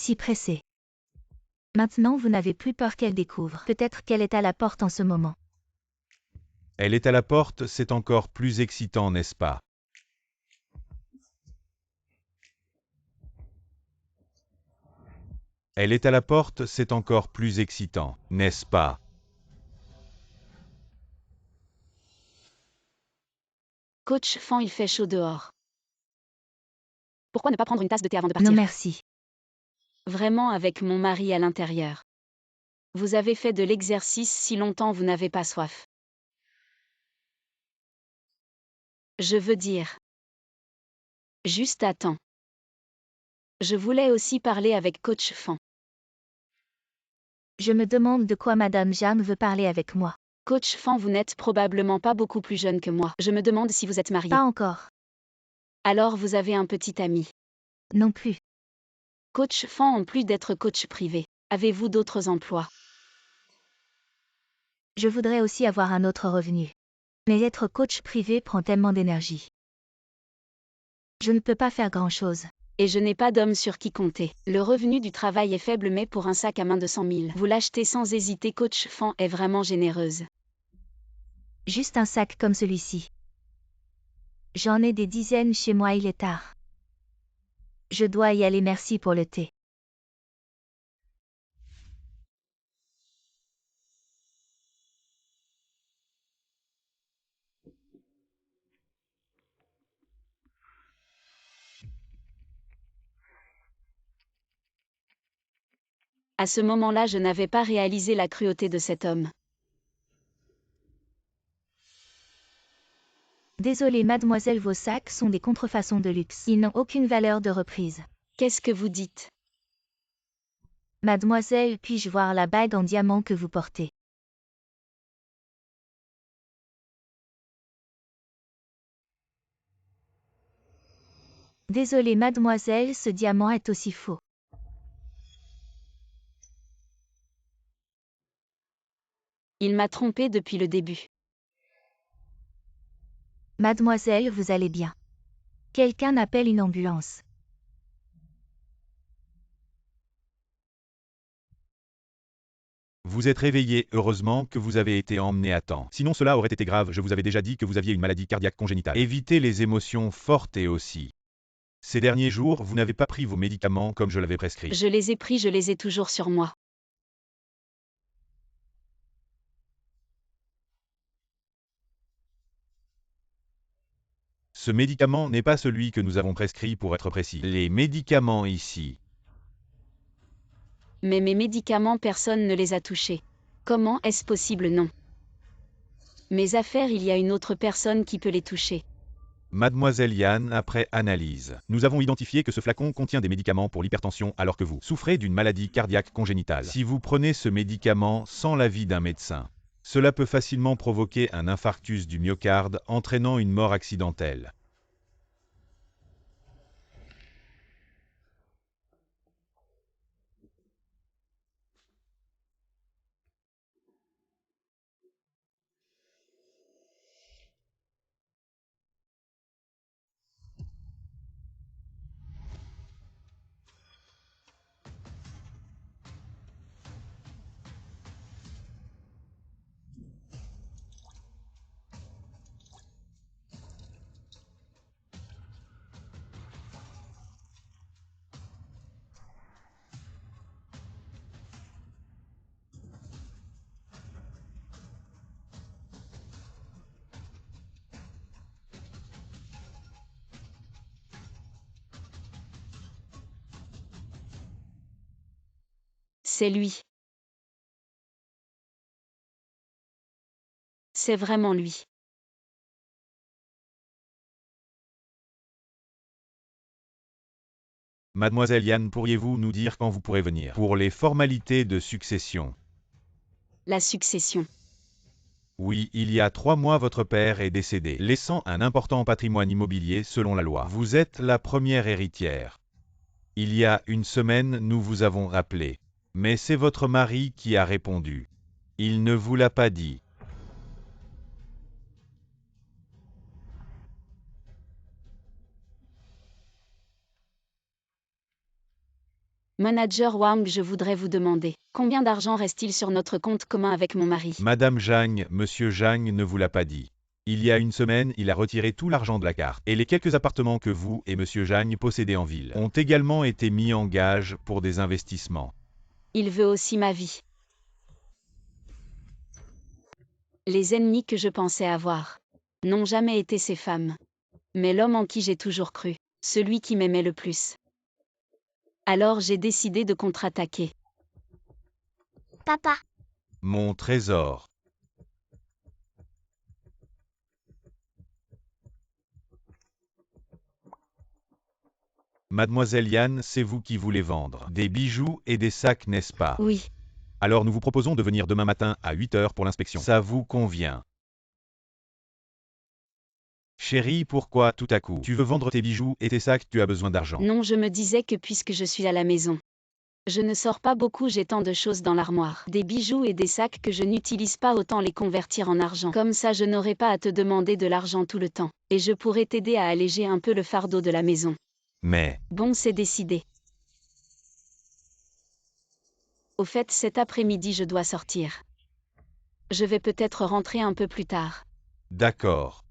si pressé. Maintenant vous n'avez plus peur qu'elle découvre. Peut-être qu'elle est à la porte en ce moment. Elle est à la porte, c'est encore plus excitant, n'est-ce pas? Elle est à la porte, c'est encore plus excitant, n'est-ce pas? Coach Fan, il fait chaud dehors. Pourquoi ne pas prendre une tasse de thé avant de partir? Non merci. Vraiment avec mon mari à l'intérieur. Vous avez fait de l'exercice si longtemps, vous n'avez pas soif. Je veux dire. Juste attends. Je voulais aussi parler avec Coach Fan. Je me demande de quoi Madame Jam veut parler avec moi. Coach Fan, vous n'êtes probablement pas beaucoup plus jeune que moi. Je me demande si vous êtes marié. Pas encore. Alors vous avez un petit ami. Non plus. Coach Fan, en plus d'être coach privé, avez-vous d'autres emplois? Je voudrais aussi avoir un autre revenu. Mais être coach privé prend tellement d'énergie. Je ne peux pas faire grand-chose. Et je n'ai pas d'homme sur qui compter. Le revenu du travail est faible, mais pour un sac à main de 100 000, vous l'achetez sans hésiter. Coach Fan est vraiment généreuse. Juste un sac comme celui-ci. J'en ai des dizaines chez moi, il est tard. Je dois y aller, merci pour le thé. À ce moment-là, je n'avais pas réalisé la cruauté de cet homme. Désolée mademoiselle, vos sacs sont des contrefaçons de luxe. Ils n'ont aucune valeur de reprise. Qu'est-ce que vous dites? Mademoiselle, puis-je voir la bague en diamant que vous portez? Désolée mademoiselle, ce diamant est aussi faux. Il m'a trompé depuis le début. Mademoiselle, vous allez bien. Quelqu'un appelle une ambulance. Vous êtes réveillé, heureusement que vous avez été emmené à temps. Sinon cela aurait été grave, je vous avais déjà dit que vous aviez une maladie cardiaque congénitale. Évitez les émotions fortes et aussi. Ces derniers jours, vous n'avez pas pris vos médicaments comme je l'avais prescrit. Je les ai pris, je les ai toujours sur moi. Ce médicament n'est pas celui que nous avons prescrit pour être précis. Les médicaments ici. Mais mes médicaments, personne ne les a touchés. Comment est-ce possible? Non. Mes affaires, il y a une autre personne qui peut les toucher. Mademoiselle Yann, après analyse, nous avons identifié que ce flacon contient des médicaments pour l'hypertension alors que vous souffrez d'une maladie cardiaque congénitale. Si vous prenez ce médicament sans l'avis d'un médecin, cela peut facilement provoquer un infarctus du myocarde entraînant une mort accidentelle. C'est lui. C'est vraiment lui. Mademoiselle Yann, pourriez-vous nous dire quand vous pourrez venir pour les formalités de succession? La succession. Oui, il y a 3 mois votre père est décédé, laissant un important patrimoine immobilier selon la loi. Vous êtes la première héritière. Il y a une semaine, nous vous avons rappelé. Mais c'est votre mari qui a répondu. Il ne vous l'a pas dit. Manager Wang, je voudrais vous demander, combien d'argent reste-t-il sur notre compte commun avec mon mari? Madame Zhang, Monsieur Zhang ne vous l'a pas dit. Il y a une semaine, il a retiré tout l'argent de la carte. Et les quelques appartements que vous et Monsieur Zhang possédez en ville ont également été mis en gage pour des investissements. Il veut aussi ma vie. Les ennemis que je pensais avoir n'ont jamais été ces femmes. Mais l'homme en qui j'ai toujours cru, celui qui m'aimait le plus. Alors j'ai décidé de contre-attaquer. Papa. Mon trésor. Mademoiselle Yan, c'est vous qui voulez vendre des bijoux et des sacs, n'est-ce pas? Oui, Alors nous vous proposons de venir demain matin à 8 h pour l'inspection. Ça vous convient? Chérie, pourquoi tout à coup tu veux vendre tes bijoux et tes sacs? Tu as besoin d'argent. non, je me disais que puisque je suis à la maison, je ne sors pas beaucoup, j'ai tant de choses dans l'armoire. Des bijoux et des sacs que je n'utilise pas, autant les convertir en argent. Comme ça, je n'aurai pas à te demander de l'argent tout le temps. Et je pourrai t'aider à alléger un peu le fardeau de la maison. Mais, Bon, c'est décidé. Au fait, cet après-midi, je dois sortir. Je vais peut-être rentrer un peu plus tard. d'accord.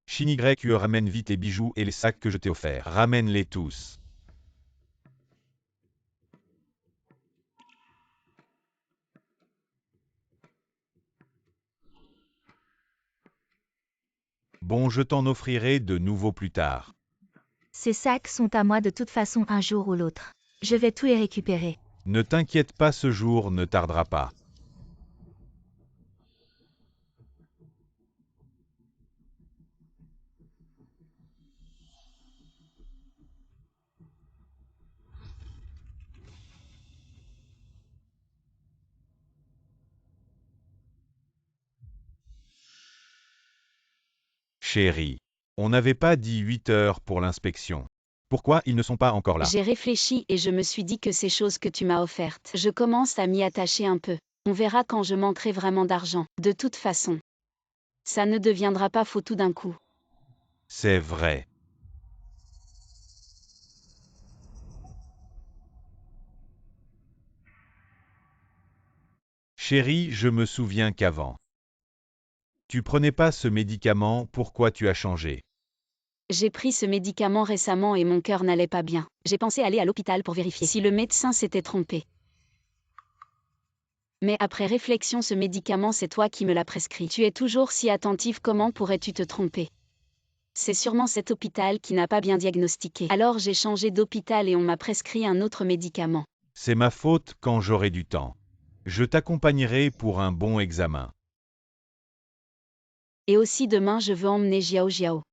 Shinigreku, ramène vite les bijoux et les sacs que je t'ai offerts. Ramène-les tous. Bon, je t'en offrirai de nouveaux plus tard. Ces sacs sont à moi de toute façon un jour ou l'autre. Je vais tout les récupérer. Ne t'inquiète pas, ce jour ne tardera pas. Chérie, on n'avait pas dit 8 h pour l'inspection. Pourquoi ils ne sont pas encore là? J'ai réfléchi et je me suis dit que ces choses que tu m'as offertes, je commence à m'y attacher un peu. On verra quand je manquerai vraiment d'argent. De toute façon, ça ne deviendra pas faux tout d'un coup. C'est vrai. Chérie, je me souviens qu'avant, tu prenais pas ce médicament, pourquoi tu as changé? J'ai pris ce médicament récemment et mon cœur n'allait pas bien. J'ai pensé aller à l'hôpital pour vérifier si le médecin s'était trompé. Mais après réflexion, ce médicament, c'est toi qui me l'as prescrit. Tu es toujours si attentive, comment pourrais-tu te tromper? C'est sûrement cet hôpital qui n'a pas bien diagnostiqué. Alors j'ai changé d'hôpital et on m'a prescrit un autre médicament. C'est ma faute quand j'aurai du temps. Je t'accompagnerai pour un bon examen. Et aussi demain, je veux emmener Jiao Jiao.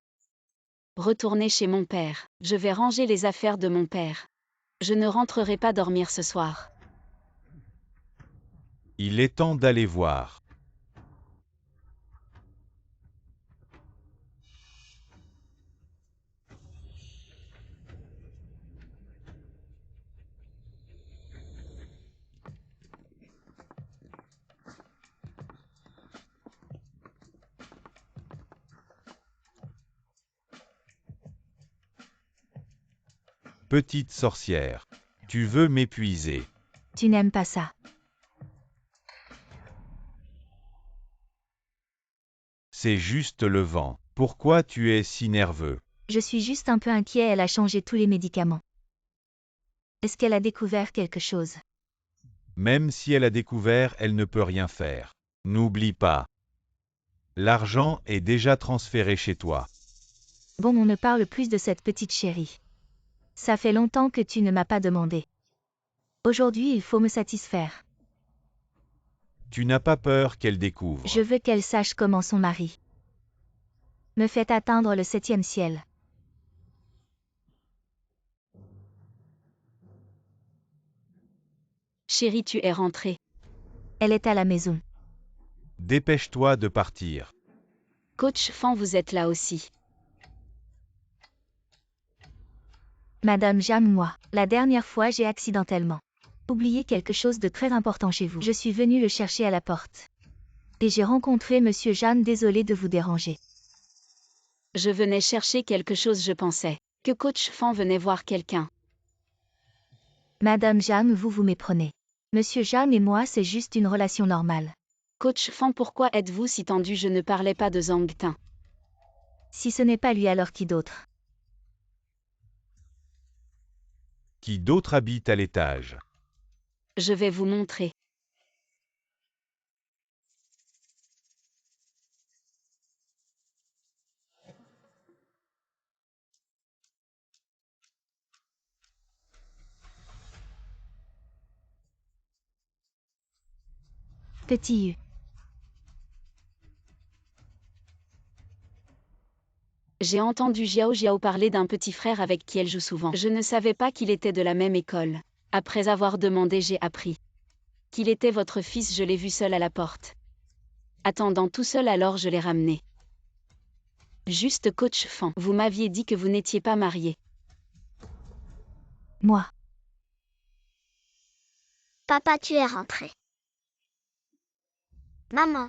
Retourner chez mon père. Je vais ranger les affaires de mon père. Je ne rentrerai pas dormir ce soir. Il est temps d'aller voir. Petite sorcière, tu veux m'épuiser. Tu n'aimes pas ça. C'est juste le vent. Pourquoi tu es si nerveux? Je suis juste un peu inquiet, elle a changé tous les médicaments. Est-ce qu'elle a découvert quelque chose? Même si elle a découvert, elle ne peut rien faire. N'oublie pas. L'argent est déjà transféré chez toi. Bon, on ne parle plus de cette petite chérie. Ça fait longtemps que tu ne m'as pas demandé. Aujourd'hui, il faut me satisfaire. Tu n'as pas peur qu'elle découvre. Je veux qu'elle sache comment son mari me fait atteindre le 7e ciel. Chérie, tu es rentrée. Elle est à la maison. Dépêche-toi de partir. Coach Fan, vous êtes là aussi. Madame Jam, moi, la dernière fois j'ai accidentellement oublié quelque chose de très important chez vous. Je suis venue le chercher à la porte. Et j'ai rencontré Monsieur Jeanne, désolé de vous déranger. Je venais chercher quelque chose, je pensais que coach Fan venait voir quelqu'un. Madame Jeanne, vous vous méprenez. Monsieur Jeanne et moi, c'est juste une relation normale. Coach Fan, pourquoi êtes-vous si tendu? Je ne parlais pas de Zhang Tin. Si ce n'est pas lui, alors qui d'autre? Qui d'autre habite à l'étage? Je vais vous montrer. Petit U. J'ai entendu Jiao Jiao parler d'un petit frère avec qui elle joue souvent. Je ne savais pas qu'il était de la même école. Après avoir demandé, j'ai appris qu'il était votre fils. Je l'ai vu seul à la porte. Attendant tout seul, alors je l'ai ramené. Juste coach Fan, vous m'aviez dit que vous n'étiez pas marié. Moi. Papa, tu es rentré. Maman.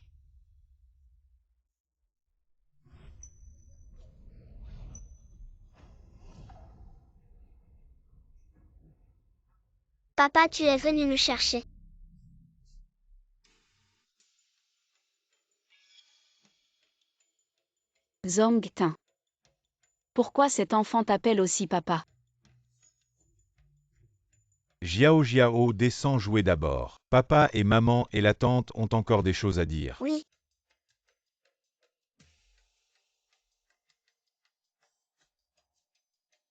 Papa, tu es venu nous chercher. Zhang Tin. Pourquoi cet enfant t'appelle aussi papa? Jiao Jiao descend jouer d'abord. Papa et maman et la tante ont encore des choses à dire. Oui.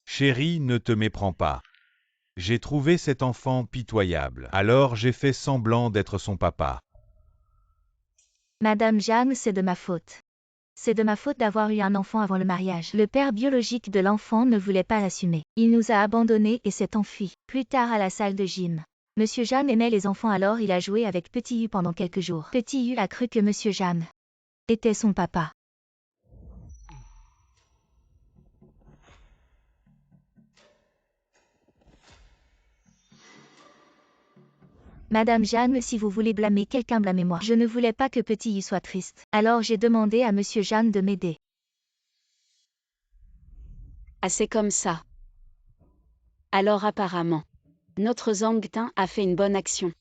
Chérie, ne te méprends pas. J'ai trouvé cet enfant pitoyable, alors j'ai fait semblant d'être son papa. Madame Jeanne, c'est de ma faute. C'est de ma faute d'avoir eu un enfant avant le mariage. Le père biologique de l'enfant ne voulait pas l'assumer. Il nous a abandonnés et s'est enfui. Plus tard à la salle de gym. Monsieur Jeanne aimait les enfants, alors il a joué avec Petit U pendant quelques jours. Petit U a cru que Monsieur Jeanne était son papa. Madame Jeanne, si vous voulez blâmer quelqu'un, blâmez-moi. Je ne voulais pas que Petit U soit triste. Alors j'ai demandé à Monsieur Jeanne de m'aider. Ah, c'est comme ça. Alors apparemment, notre Zhang Tin a fait une bonne action.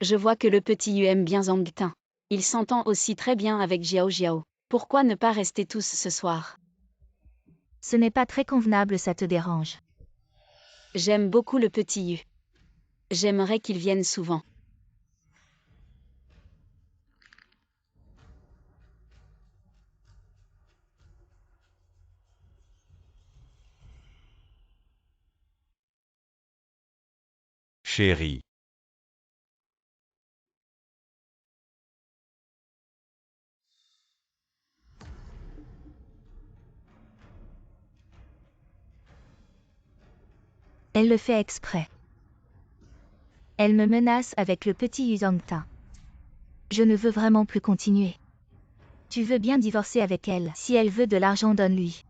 Je vois que le petit U aime bien Zhang Tin. Il s'entend aussi très bien avec Jiao Jiao. Pourquoi ne pas rester tous ce soir? Ce n'est pas très convenable, ça te dérange? J'aime beaucoup le petit U. J'aimerais qu'il vienne souvent. Chérie. Elle le fait exprès. Elle me menace avec le petit Zhang Tin. Je ne veux vraiment plus continuer. Tu veux bien divorcer avec elle. Si elle veut de l'argent, donne-lui.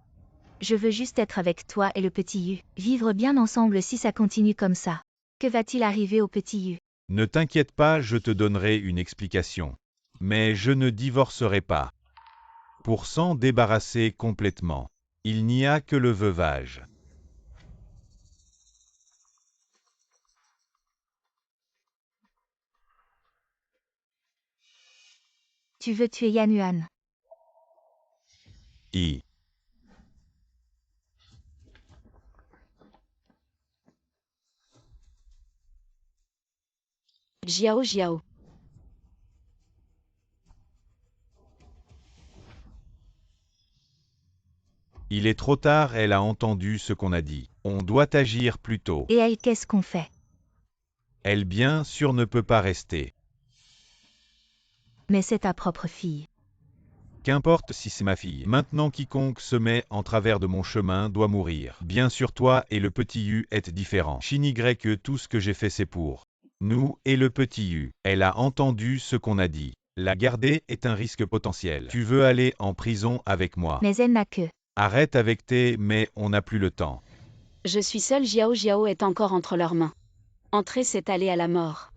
Je veux juste être avec toi et le petit U. Vivre bien ensemble. Si ça continue comme ça, que va-t-il arriver au petit U? Ne t'inquiète pas, je te donnerai une explication. Mais je ne divorcerai pas. Pour s'en débarrasser complètement, il n'y a que le veuvage. Tu veux tuer Yan Yuan? I. Jiao Jiao. Il est trop tard, elle a entendu ce qu'on a dit. On doit agir plus tôt. Et elle, qu'est-ce qu'on fait? Elle bien sûr ne peut pas rester. Mais c'est ta propre fille. Qu'importe si c'est ma fille. Maintenant quiconque se met en travers de mon chemin doit mourir. Bien sûr toi et le petit U êtes différents. Shin que tout ce que j'ai fait c'est pour nous et le petit U. Elle a entendu ce qu'on a dit. La garder est un risque potentiel. Tu veux aller en prison avec moi. Mais elle n'a que... Arrête avec tes mais on n'a plus le temps. Je suis seule. Jiao Jiao est encore entre leurs mains. Entrer, c'est aller à la mort.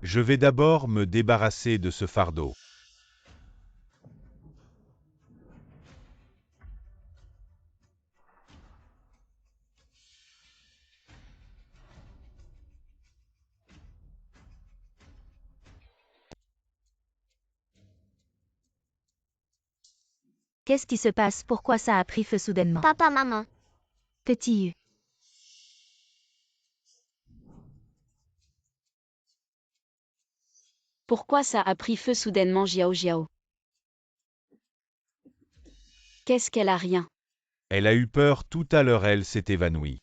Je vais d'abord me débarrasser de ce fardeau. Qu'est-ce qui se passe? Pourquoi ça a pris feu soudainement? Papa, maman. Petit U. Pourquoi ça a pris feu soudainement Jiao Jiao? Qu'est-ce qu'elle a rien? Elle a eu peur tout à l'heure, elle s'est évanouie.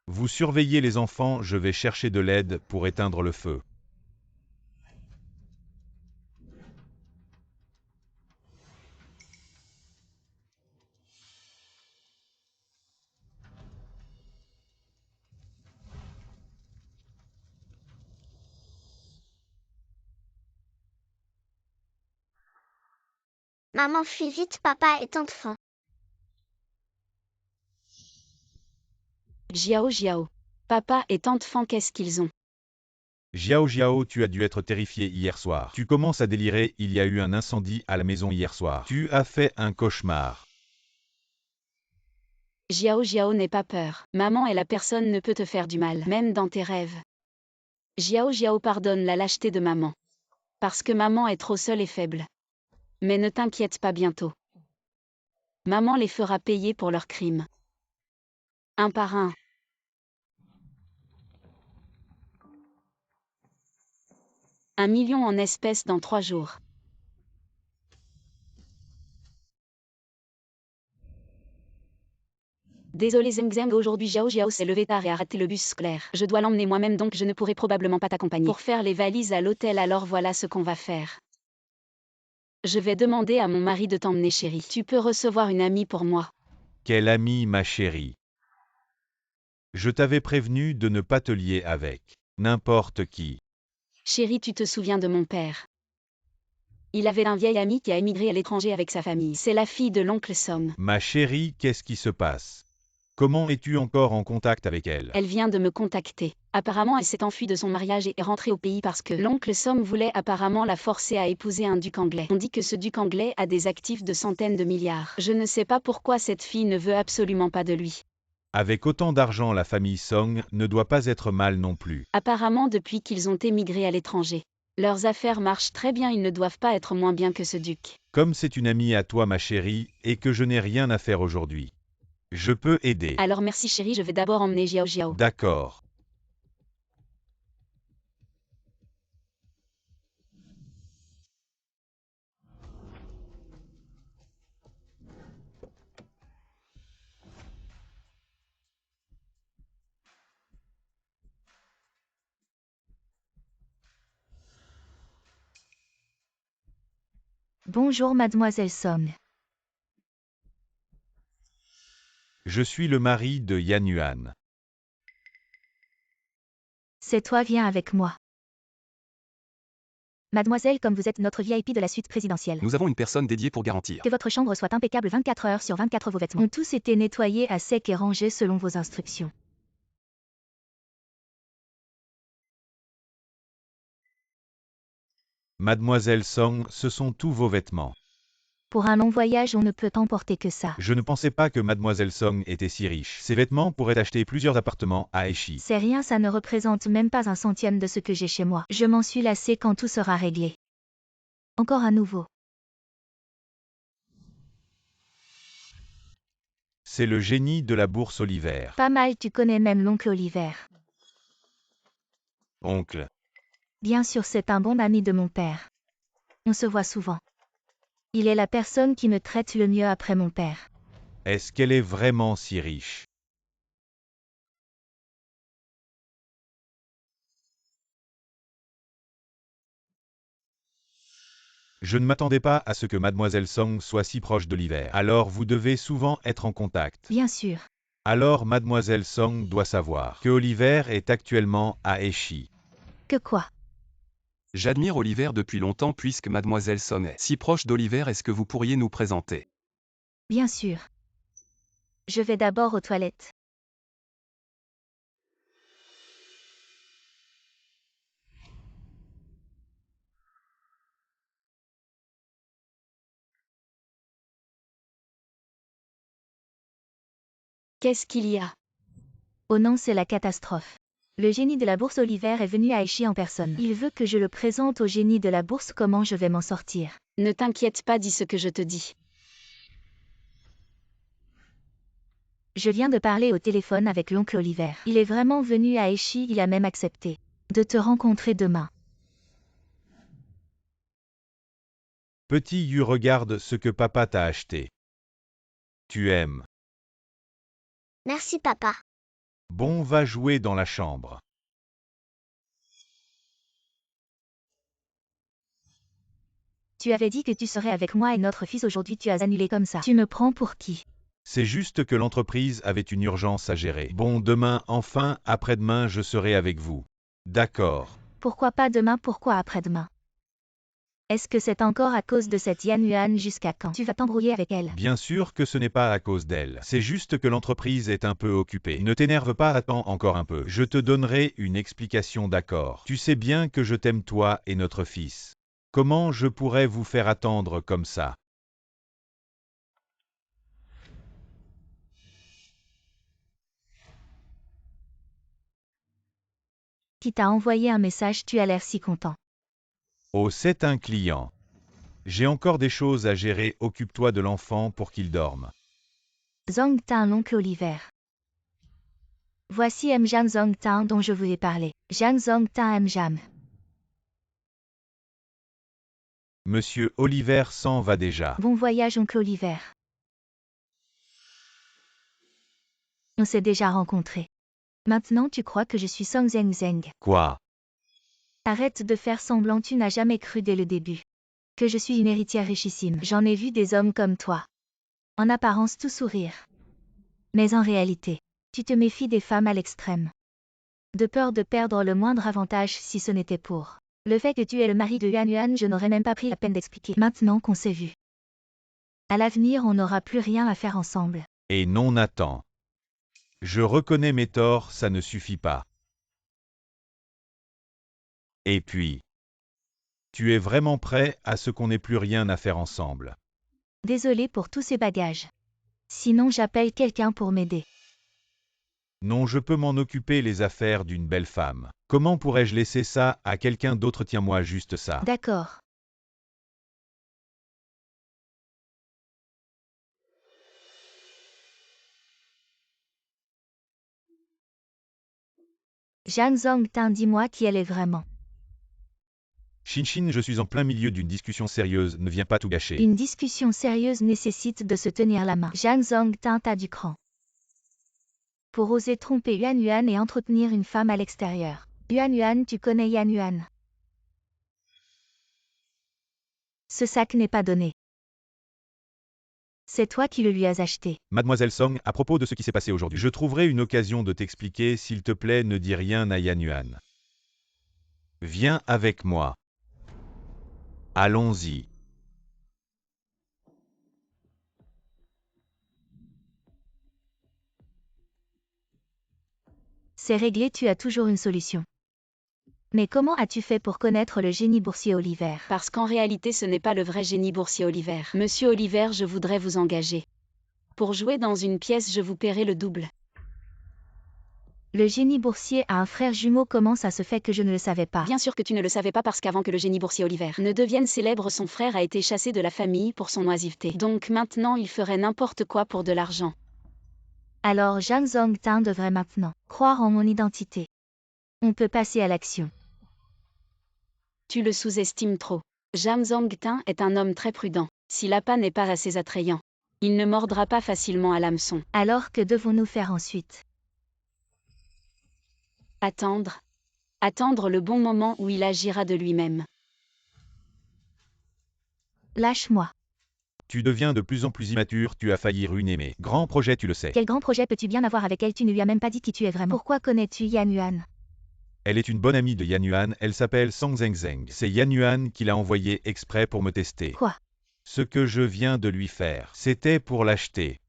Vous surveillez les enfants, je vais chercher de l'aide pour éteindre le feu. Maman, fuis vite, papa et tante faim. Jiao Jiao. Papa et tante Fan, qu'est-ce qu'ils ont? Jiao Jiao, tu as dû être terrifié hier soir. Tu commences à délirer, il y a eu un incendie à la maison hier soir. Tu as fait un cauchemar. Jiao Jiao, n'aie pas peur. Maman et la personne ne peut te faire du mal, même dans tes rêves. Jiao Jiao, pardonne la lâcheté de maman. Parce que maman est trop seule et faible. Mais ne t'inquiète pas, bientôt. Maman les fera payer pour leurs crimes. Un par un. Un million en espèces dans 3 jours. Désolé Zeng Zeng, aujourd'hui Jiao Jiao s'est levé tard et a raté le bus scolaire. Je dois l'emmener moi-même, donc je ne pourrai probablement pas t'accompagner. Pour faire les valises à l'hôtel, alors voilà ce qu'on va faire. Je vais demander à mon mari de t'emmener, chérie. Tu peux recevoir une amie pour moi. Quelle amie, ma chérie. Je t'avais prévenu de ne pas te lier avec n'importe qui. Chérie, tu te souviens de mon père? Il avait un vieil ami qui a émigré à l'étranger avec sa famille. C'est la fille de l'oncle Song. Ma chérie, qu'est-ce qui se passe? Comment es-tu encore en contact avec elle? Elle vient de me contacter. Apparemment, elle s'est enfuie de son mariage et est rentrée au pays parce que l'oncle Song voulait apparemment la forcer à épouser un duc anglais. On dit que ce duc anglais a des actifs de centaines de milliards. Je ne sais pas pourquoi cette fille ne veut absolument pas de lui. Avec autant d'argent, la famille Song ne doit pas être mal non plus. Apparemment, depuis qu'ils ont émigré à l'étranger, leurs affaires marchent très bien, ils ne doivent pas être moins bien que ce duc. Comme c'est une amie à toi, ma chérie, et que je n'ai rien à faire aujourd'hui, je peux aider. Alors merci chérie, je vais d'abord emmener Jiao Jiao. D'accord. Bonjour mademoiselle Song. Je suis le mari de Yan Yuan. C'est toi, viens avec moi. Mademoiselle, comme vous êtes notre VIP de la suite présidentielle, Nous avons une personne dédiée pour garantir. que votre chambre soit impeccable 24 heures sur 24, vos vêtements ont tous été nettoyés à sec et rangés selon vos instructions. Mademoiselle Song, ce sont tous vos vêtements. Pour un long voyage, on ne peut emporter que ça. Je ne pensais pas que Mademoiselle Song était si riche. Ces vêtements pourraient acheter plusieurs appartements à Aichi. C'est rien, ça ne représente même pas un centième de ce que j'ai chez moi. Je m'en suis lassée quand tout sera réglé. Encore à nouveau. C'est le génie de la bourse Oliver. Pas mal, tu connais même l'oncle Oliver. Oncle. Bien sûr, c'est un bon ami de mon père. On se voit souvent. Il est la personne qui me traite le mieux après mon père. Est-ce qu'elle est vraiment si riche? Je ne m'attendais pas à ce que Mademoiselle Song soit si proche d'Oliver. Alors vous devez souvent être en contact. Bien sûr. Alors Mademoiselle Song doit savoir que Oliver est actuellement à Aichi. Que quoi? J'admire Oliver depuis longtemps puisque Mademoiselle Song est si proche d'Oliver. Est-ce que vous pourriez nous présenter? Bien sûr. Je vais d'abord aux toilettes. Qu'est-ce qu'il y a? Oh non, c'est la catastrophe. Le génie de la bourse Oliver est venu à Échi en personne. Il veut que je le présente au génie de la bourse. Comment je vais m'en sortir? Ne t'inquiète pas, dis ce que je te dis. Je viens de parler au téléphone avec l'oncle Oliver. Il est vraiment venu à Échi, il a même accepté de te rencontrer demain. Petit Yu, regarde ce que papa t'a acheté. Tu aimes. Merci papa. Bon, va jouer dans la chambre. Tu avais dit que tu serais avec moi et notre fils aujourd'hui, tu as annulé comme ça. Tu me prends pour qui? C'est juste que l'entreprise avait une urgence à gérer. Bon, demain, enfin, après-demain, je serai avec vous. D'accord. Pourquoi pas demain, pourquoi après-demain? Est-ce que c'est encore à cause de cette Yan Yuan? Jusqu'à quand tu vas t'embrouiller avec elle? Bien sûr que ce n'est pas à cause d'elle. C'est juste que l'entreprise est un peu occupée. Ne t'énerve pas, attends encore un peu. Je te donnerai une explication, d'accord. Tu sais bien que je t'aime toi et notre fils. Comment je pourrais vous faire attendre comme ça? Qui t'a envoyé un message? Tu as l'air si content. Oh, c'est un client. J'ai encore des choses à gérer, occupe-toi de l'enfant pour qu'il dorme. Zhang Tin, l'oncle Oliver. Voici Mjam Zhang Tin dont je vous ai parlé. Zhang Zhang Tin Mjam. Monsieur Oliver s'en va déjà. Bon voyage, oncle Oliver. On s'est déjà rencontrés. Maintenant tu crois que je suis Song Zeng Zeng. Quoi? Arrête de faire semblant, tu n'as jamais cru dès le début que je suis une héritière richissime. J'en ai vu des hommes comme toi. En apparence tout sourire. Mais en réalité, tu te méfies des femmes à l'extrême. De peur de perdre le moindre avantage si ce n'était pour le fait que tu es le mari de Yuan Yuan, je n'aurais même pas pris la peine d'expliquer. Maintenant qu'on s'est vu. À l'avenir, on n'aura plus rien à faire ensemble. Et non, Nathan. Je reconnais mes torts, ça ne suffit pas. Et puis, tu es vraiment prêt à ce qu'on n'ait plus rien à faire ensemble? Désolé pour tous ces bagages. Sinon j'appelle quelqu'un pour m'aider. Non, je peux m'en occuper, les affaires d'une belle femme. Comment pourrais-je laisser ça à quelqu'un d'autre? Tiens-moi juste ça. D'accord. Zhang Zhang Tin, dis-moi qui elle est vraiment. Shin, je suis en plein milieu d'une discussion sérieuse, ne viens pas tout gâcher. Une discussion sérieuse nécessite de se tenir la main. Zhang Zhang Tin, t'as du cran. Pour oser tromper Yuan Yuan et entretenir une femme à l'extérieur. Yuan Yuan, tu connais Yan Yuan. Ce sac n'est pas donné. C'est toi qui le lui as acheté. Mademoiselle Song, à propos de ce qui s'est passé aujourd'hui, je trouverai une occasion de t'expliquer, s'il te plaît, ne dis rien à Yan Yuan. Viens avec moi. Allons-y. C'est réglé, tu as toujours une solution. Mais comment as-tu fait pour connaître le génie boursier Oliver? Parce qu'en réalité ce n'est pas le vrai génie boursier Oliver. Monsieur Oliver, je voudrais vous engager. Pour jouer dans une pièce, je vous paierai le double. Le génie boursier a un frère jumeau, comment ça se fait que je ne le savais pas? Bien sûr que tu ne le savais pas, parce qu'avant que le génie boursier Oliver ne devienne célèbre, son frère a été chassé de la famille pour son oisiveté. Donc maintenant il ferait n'importe quoi pour de l'argent. Alors Zhang Zhang Tin devrait maintenant croire en mon identité. On peut passer à l'action. Tu le sous-estimes trop. Zhang Zhang Tin est un homme très prudent. Si l'appât n'est pas assez attrayant, il ne mordra pas facilement à l'hameçon. Alors que devons-nous faire ensuite? Attendre. Attendre le bon moment où il agira de lui-même. Lâche-moi. Tu deviens de plus en plus immature, tu as failli ruiner mes grands projets, tu le sais. Quel grand projet peux-tu bien avoir avec elle? Tu ne lui as même pas dit qui tu es vraiment. Pourquoi connais-tu Yan Yuan? Elle est une bonne amie de Yan Yuan, elle s'appelle Song Zeng Zeng. C'est Yan Yuan qui l'a envoyée exprès pour me tester. Quoi? Ce que je viens de lui faire, c'était pour l'acheter.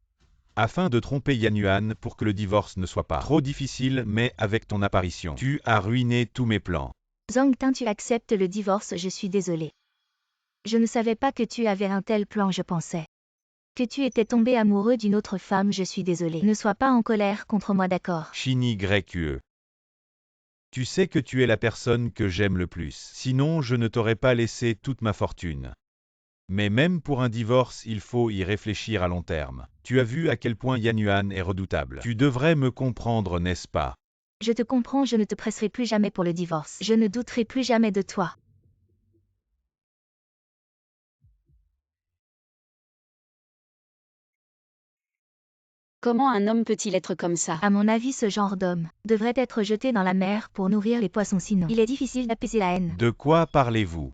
Afin de tromper Yan Yuan pour que le divorce ne soit pas trop difficile, mais avec ton apparition, tu as ruiné tous mes plans. Zhang Tin, tu acceptes le divorce, je suis désolé. Je ne savais pas que tu avais un tel plan, je pensais Que tu étais tombé amoureux d'une autre femme, je suis désolée. Ne sois pas en colère contre moi, d'accord? Chini Grecque. Tu sais que tu es la personne que j'aime le plus. Sinon, je ne t'aurais pas laissé toute ma fortune. Mais même pour un divorce, il faut y réfléchir à long terme. Tu as vu à quel point Yan Yuan est redoutable. Tu devrais me comprendre, n'est-ce pas? Je te comprends, je ne te presserai plus jamais pour le divorce. Je ne douterai plus jamais de toi. Comment un homme peut-il être comme ça? À mon avis, ce genre d'homme devrait être jeté dans la mer pour nourrir les poissons, sinon il est difficile d'apaiser la haine. De quoi parlez-vous?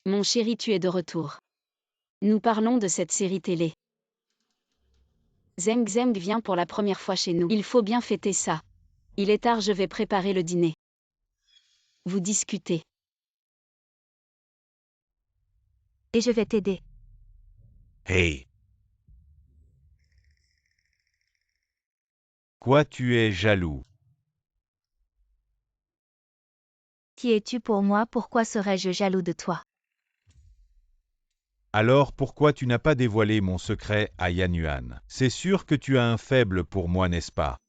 Mon chéri, tu es de retour. Nous parlons de cette série télé. Zeng Zeng vient pour la première fois chez nous. Il faut bien fêter ça. Il est tard, je vais préparer le dîner. Vous discutez. Et je vais t'aider. Hey! Quoi, tu es jaloux? Qui es-tu pour moi? Pourquoi serais-je jaloux de toi? Alors pourquoi tu n'as pas dévoilé mon secret à Yan Yuan? C'est sûr que tu as un faible pour moi, n'est-ce pas?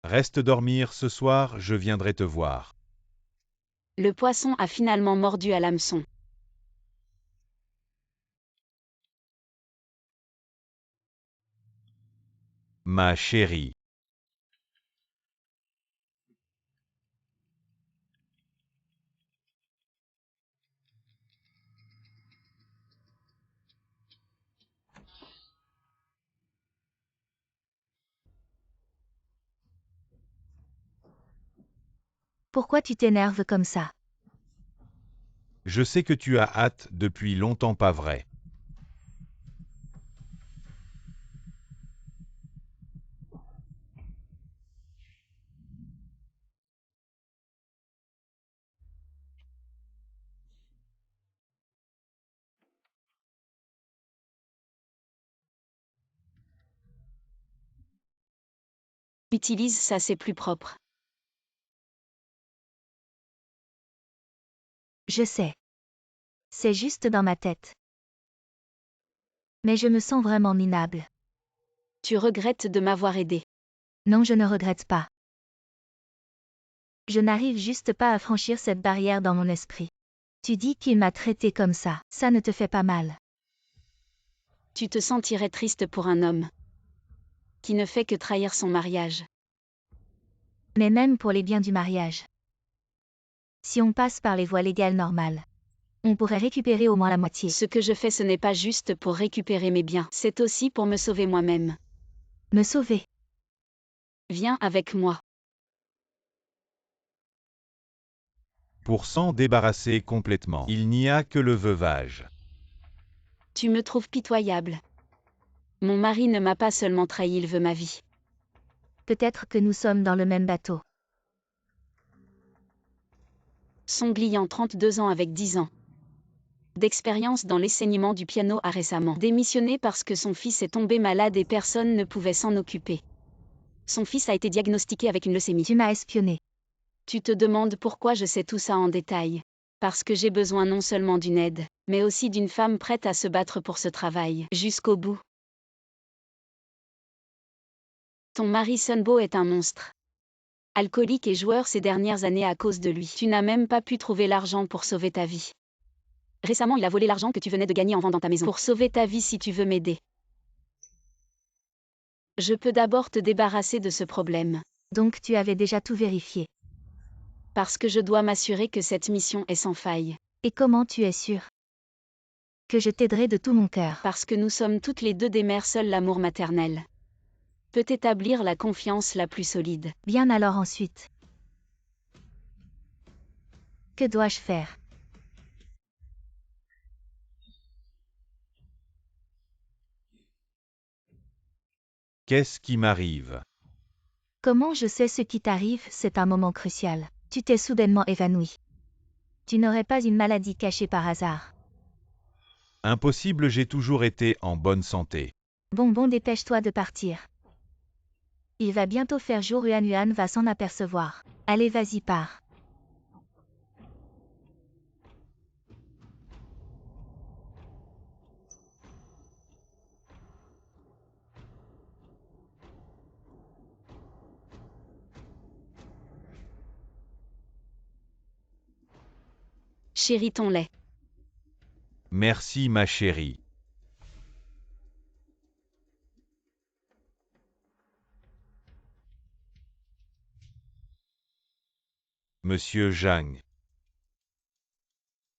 Reste dormir ce soir, je viendrai te voir. Le poisson a finalement mordu à l'hameçon. Ma chérie. Pourquoi tu t'énerves comme ça? Je sais que tu as hâte depuis longtemps, pas vrai? Utilise ça, c'est plus propre. Je sais. C'est juste dans ma tête. Mais je me sens vraiment minable. Tu regrettes de m'avoir aidé. Non, je ne regrette pas. Je n'arrive juste pas à franchir cette barrière dans mon esprit. Tu dis qu'il m'a traité comme ça ne te fait pas mal. Tu te sentirais triste pour un homme qui ne fait que trahir son mariage. Mais même pour les biens du mariage. Si on passe par les voies légales normales, on pourrait récupérer au moins la moitié. Ce que je fais, ce n'est pas juste pour récupérer mes biens, c'est aussi pour me sauver moi-même. Me sauver. Viens avec moi. Pour s'en débarrasser complètement, il n'y a que le veuvage. Tu me trouves pitoyable. Mon mari ne m'a pas seulement trahi, il veut ma vie. Peut-être que nous sommes dans le même bateau. Son Glian, 32 ans avec 10 ans d'expérience dans l'enseignement du piano, a récemment démissionné parce que son fils est tombé malade et personne ne pouvait s'en occuper. Son fils a été diagnostiqué avec une leucémie. Tu m'as espionné. Tu te demandes pourquoi je sais tout ça en détail. Parce que j'ai besoin non seulement d'une aide, mais aussi d'une femme prête à se battre pour ce travail, jusqu'au bout. Ton mari Sunbo est un monstre. Alcoolique et joueur ces dernières années à cause de lui. Tu n'as même pas pu trouver l'argent pour sauver ta vie. Récemment, il a volé l'argent que tu venais de gagner en vendant ta maison. Pour sauver ta vie, si tu veux m'aider. Je peux d'abord te débarrasser de ce problème. Donc tu avais déjà tout vérifié. Parce que je dois m'assurer que cette mission est sans faille. Et comment tu es sûr que je t'aiderai de tout mon cœur? Parce que nous sommes toutes les deux des mères, seul l'amour maternel peut établir la confiance la plus solide. Bien alors ensuite. Que dois-je faire? Qu'est-ce qui m'arrive? Comment je sais ce qui t'arrive? C'est un moment crucial. Tu t'es soudainement évanoui. Tu n'aurais pas une maladie cachée par hasard. Impossible, j'ai toujours été en bonne santé. Bon, dépêche-toi de partir. Il va bientôt faire jour, Yuan va s'en apercevoir. Allez, vas-y, pars. Chérie, ton lait. Merci ma chérie. Monsieur Zhang.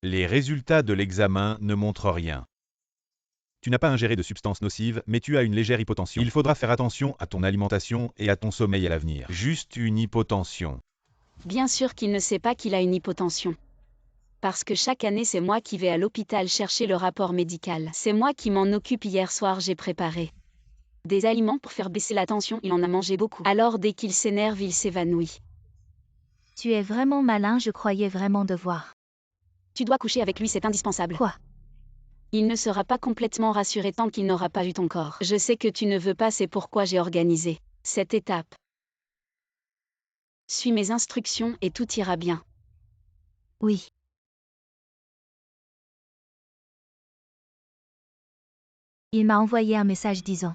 Les résultats de l'examen ne montrent rien. Tu n'as pas ingéré de substances nocives, mais tu as une légère hypotension. Il faudra faire attention à ton alimentation et à ton sommeil à l'avenir. Juste une hypotension. Bien sûr qu'il ne sait pas qu'il a une hypotension. Parce que chaque année c'est moi qui vais à l'hôpital chercher le rapport médical. C'est moi qui m'en occupe. Hier soir j'ai préparé des aliments pour faire baisser la tension. Il en a mangé beaucoup. Alors dès qu'il s'énerve il s'évanouit. Tu es vraiment malin, je croyais vraiment devoir. Tu dois coucher avec lui, c'est indispensable. Quoi? Il ne sera pas complètement rassuré tant qu'il n'aura pas vu ton corps. Je sais que tu ne veux pas, c'est pourquoi j'ai organisé cette étape. Suis mes instructions et tout ira bien. Oui. Il m'a envoyé un message disant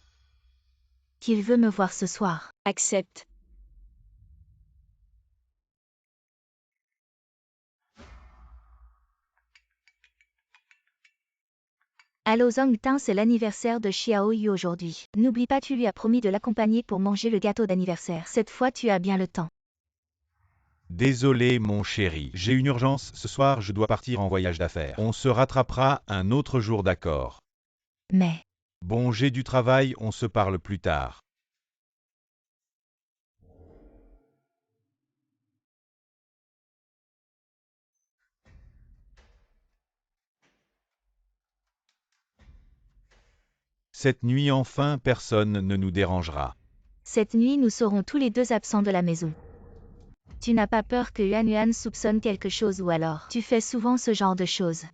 qu'il veut me voir ce soir. Accepte. Allô Zhangtin, c'est l'anniversaire de Xiao Yu aujourd'hui. N'oublie pas, tu lui as promis de l'accompagner pour manger le gâteau d'anniversaire. Cette fois tu as bien le temps. Désolé mon chéri, j'ai une urgence, ce soir je dois partir en voyage d'affaires. On se rattrapera un autre jour, d'accord? Mais, Bon, j'ai du travail, on se parle plus tard. Cette nuit enfin personne ne nous dérangera. cette nuit nous serons tous les deux absents de la maison. Tu n'as pas peur que Yuan Yuan soupçonne quelque chose ou alors tu fais souvent ce genre de choses.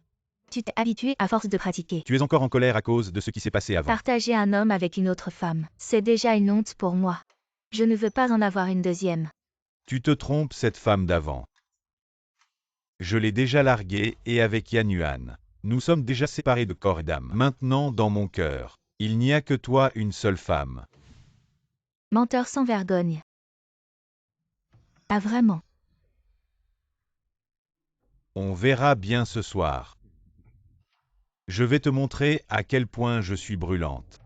Tu t'es habitué à force de pratiquer. Tu es encore en colère à cause de ce qui s'est passé avant. Partager un homme avec une autre femme, c'est déjà une honte pour moi. Je ne veux pas en avoir une deuxième. Tu te trompes, cette femme d'avant. Je l'ai déjà larguée et avec Yan Yuan. Nous sommes déjà séparés de corps et d'âme. Maintenant, dans mon cœur, il n'y a que toi, une seule femme. Menteur sans vergogne. Ah vraiment? On verra bien ce soir. Je vais te montrer à quel point je suis brûlante.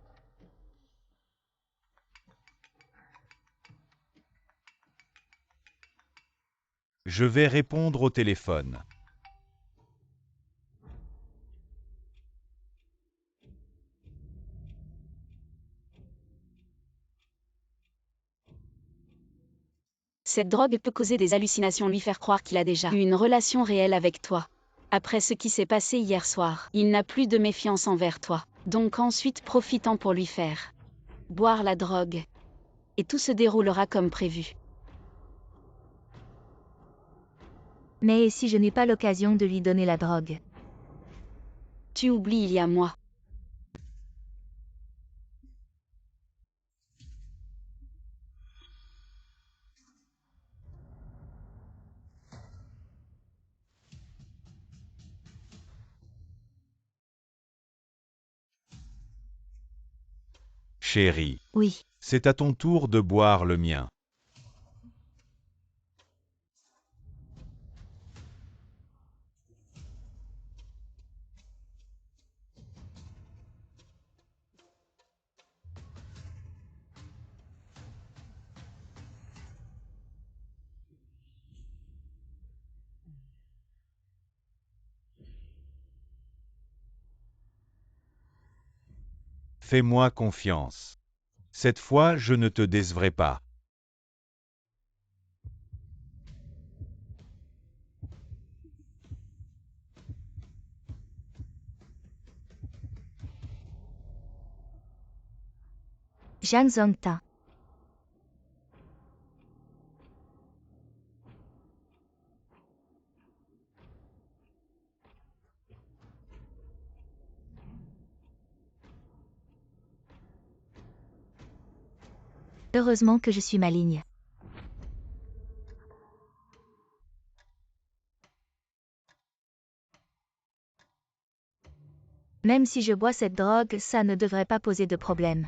Je vais répondre au téléphone. Cette drogue peut causer des hallucinations, lui faire croire qu'il a déjà eu une relation réelle avec toi. Après ce qui s'est passé hier soir, il n'a plus de méfiance envers toi. Donc ensuite profitant pour lui faire boire la drogue. Et tout se déroulera comme prévu. Mais et si je n'ai pas l'occasion de lui donner la drogue? Tu oublies, il y a moi. Chérie, Oui. c'est à ton tour de boire le mien. Fais-moi confiance. Cette fois, je ne te décevrai pas. Zhang Zongtin. Heureusement que je suis maligne. Même si je bois cette drogue, ça ne devrait pas poser de problème.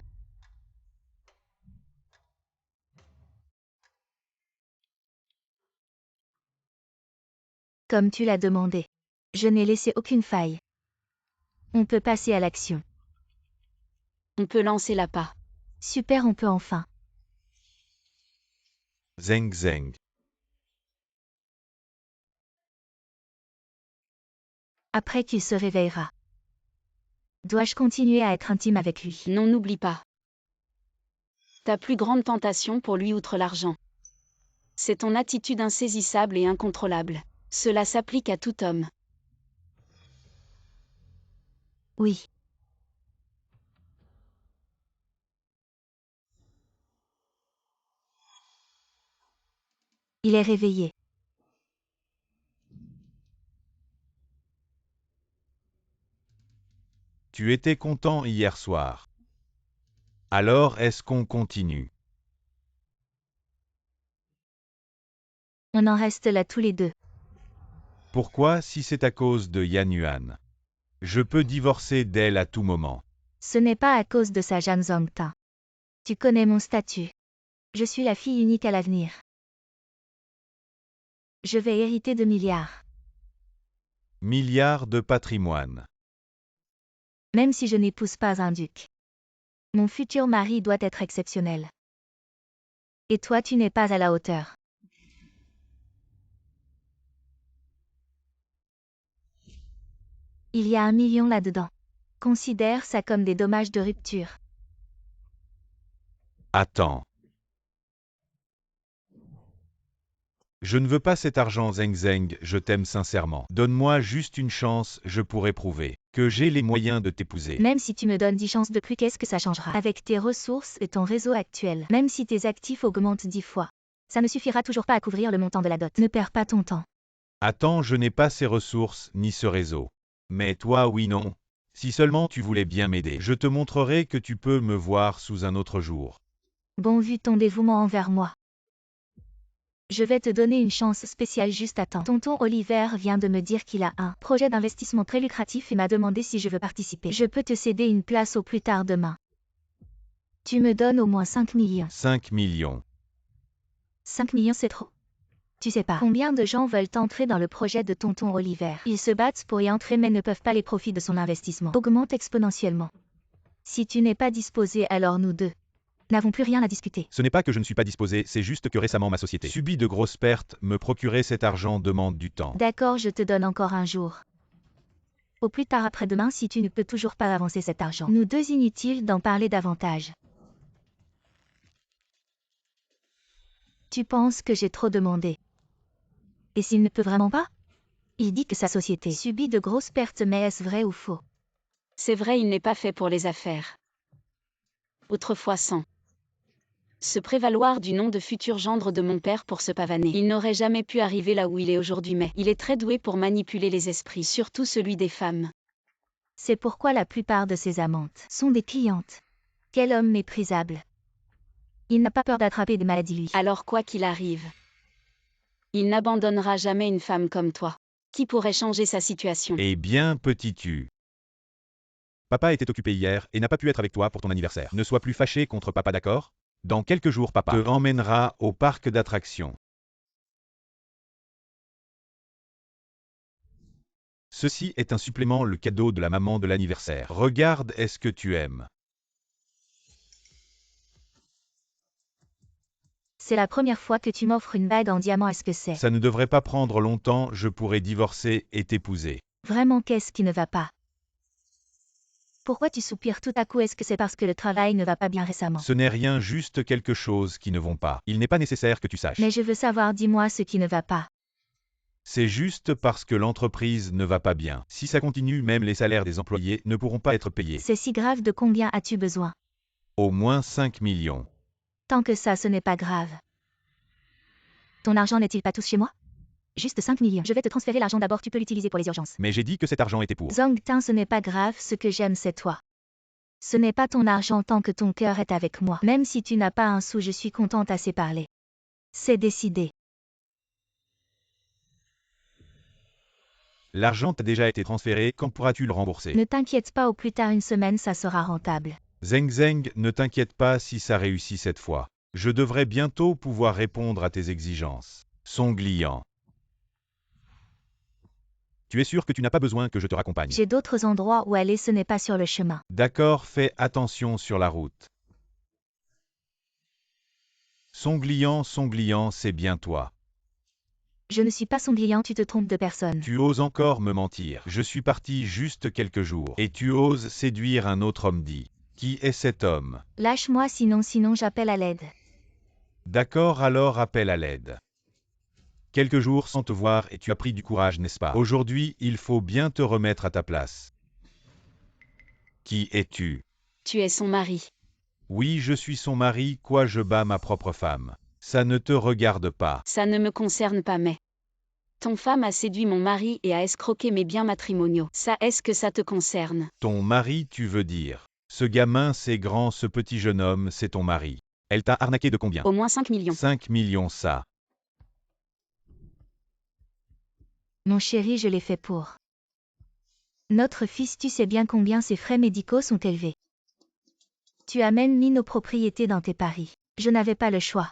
Comme tu l'as demandé. Je n'ai laissé aucune faille. On peut passer à l'action. On peut lancer l'appât. Super, on peut enfin. Zeng Zeng. Après qu'il se réveillera. Dois-je continuer à être intime avec lui? Non, n'oublie pas. Ta plus grande tentation pour lui outre l'argent. C'est ton attitude insaisissable et incontrôlable. Cela s'applique à tout homme. Oui. Il est réveillé. Tu étais content hier soir. Alors est-ce qu'on continue? On en reste là tous les deux. Pourquoi si c'est à cause de Yan Yuan? Je peux divorcer d'elle à tout moment. Ce n'est pas à cause de sa Jeanne Zongta. Tu connais mon statut. Je suis la fille unique à l'avenir. Je vais hériter de milliards. Milliards de patrimoine. Même si je n'épouse pas un duc. Mon futur mari doit être exceptionnel. Et toi, tu n'es pas à la hauteur. Il y a 1 million là-dedans. Considère ça comme des dommages de rupture. Attends. Je ne veux pas cet argent Zeng Zeng, je t'aime sincèrement. Donne-moi juste une chance, je pourrai prouver que j'ai les moyens de t'épouser. Même si tu me donnes 10 chances de plus, qu'est-ce que ça changera? Avec tes ressources et ton réseau actuel, même si tes actifs augmentent 10 fois, ça ne suffira toujours pas à couvrir le montant de la dot. Ne perds pas ton temps. Attends, je n'ai pas ces ressources, ni ce réseau. Mais toi, oui, non. Si seulement tu voulais bien m'aider, je te montrerai que tu peux me voir sous un autre jour. Bon, vu ton dévouement envers moi. Je vais te donner une chance spéciale, juste attends. Tonton Oliver vient de me dire qu'il a un projet d'investissement très lucratif et m'a demandé si je veux participer. Je peux te céder une place au plus tard demain. Tu me donnes au moins 5 millions. 5 millions. 5 millions, c'est trop. Tu sais pas combien de gens veulent entrer dans le projet de tonton Oliver. Ils se battent pour y entrer mais ne peuvent pas. Les profits de son investissement augmentent exponentiellement. Si tu n'es pas disposé, alors nous deux n'avons plus rien à discuter. Ce n'est pas que je ne suis pas disposé, c'est juste que récemment ma société subit de grosses pertes, me procurer cet argent demande du temps. D'accord, je te donne encore un jour. Au plus tard après-demain si tu ne peux toujours pas avancer cet argent. Nous deux, inutile d'en parler davantage. Tu penses que j'ai trop demandé? Et s'il ne peut vraiment pas? Il dit que sa société subit de grosses pertes, mais est-ce vrai ou faux? C'est vrai, il n'est pas fait pour les affaires. Autrefois sans se prévaloir du nom de futur gendre de mon père pour se pavaner. Il n'aurait jamais pu arriver là où il est aujourd'hui, mais il est très doué pour manipuler les esprits, surtout celui des femmes. C'est pourquoi la plupart de ses amantes sont des clientes. Quel homme méprisable. Il n'a pas peur d'attraper des maladies, lui. Alors quoi qu'il arrive, il n'abandonnera jamais une femme comme toi. Qui pourrait changer sa situation? Eh bien, petit tu. Papa était occupé hier et n'a pas pu être avec toi pour ton anniversaire. Ne sois plus fâché contre papa, d'accord? Dans quelques jours, papa te emmènera au parc d'attractions. Ceci est un supplément, le cadeau de la maman de l'anniversaire. Regarde, est-ce que tu aimes? C'est la première fois que tu m'offres une bague en diamant, est-ce que c'est? Ça ne devrait pas prendre longtemps, je pourrais divorcer et t'épouser. Vraiment, qu'est-ce qui ne va pas? Pourquoi tu soupires tout à coup? Est-ce que c'est parce que le travail ne va pas bien récemment? Ce n'est rien, juste quelque chose qui ne vont pas. Il n'est pas nécessaire que tu saches. Mais je veux savoir, dis-moi ce qui ne va pas. C'est juste parce que l'entreprise ne va pas bien. Si ça continue, même les salaires des employés ne pourront pas être payés. C'est si grave, de combien as-tu besoin? Au moins 5 millions. Tant que ça, ce n'est pas grave. Ton argent n'est-il pas tous chez moi? Juste 5 millions. Je vais te transférer l'argent d'abord, tu peux l'utiliser pour les urgences. Mais j'ai dit que cet argent était pour. Zongtin, ce n'est pas grave, ce que j'aime c'est toi. Ce n'est pas ton argent tant que ton cœur est avec moi. Même si tu n'as pas un sou, je suis contente, assez parlé. C'est décidé. L'argent t'a déjà été transféré, quand pourras-tu le rembourser? Ne t'inquiète pas, au plus tard une semaine ça sera rentable. Zeng Zeng, ne t'inquiète pas si ça réussit cette fois. Je devrais bientôt pouvoir répondre à tes exigences. Son Gliant. Tu es sûr que tu n'as pas besoin que je te raccompagne? J'ai d'autres endroits où aller, ce n'est pas sur le chemin. D'accord, fais attention sur la route. Songlian, c'est bien toi. Je ne suis pas son client, tu te trompes de personne. Tu oses encore me mentir. Je suis parti juste quelques jours. Et tu oses séduire un autre homme dit. Qui est cet homme? Lâche-moi sinon j'appelle à l'aide. D'accord, alors appelle à l'aide. Quelques jours sans te voir et tu as pris du courage, n'est-ce pas? Aujourd'hui, il faut bien te remettre à ta place. Qui es-tu? Tu es son mari. Oui, je suis son mari, quoi je bats ma propre femme. Ça ne te regarde pas. Ça ne me concerne pas mais. Ton femme a séduit mon mari et a escroqué mes biens matrimoniaux. Ça, est-ce que ça te concerne? Ton mari, tu veux dire. Ce gamin, c'est grand, ce petit jeune homme, c'est ton mari. Elle t'a arnaqué de combien? Au moins 5 millions. 5 millions ça. Mon chéri, je l'ai fait pour notre fils, tu sais bien combien ses frais médicaux sont élevés. Tu as même mis nos propriétés dans tes paris. Je n'avais pas le choix.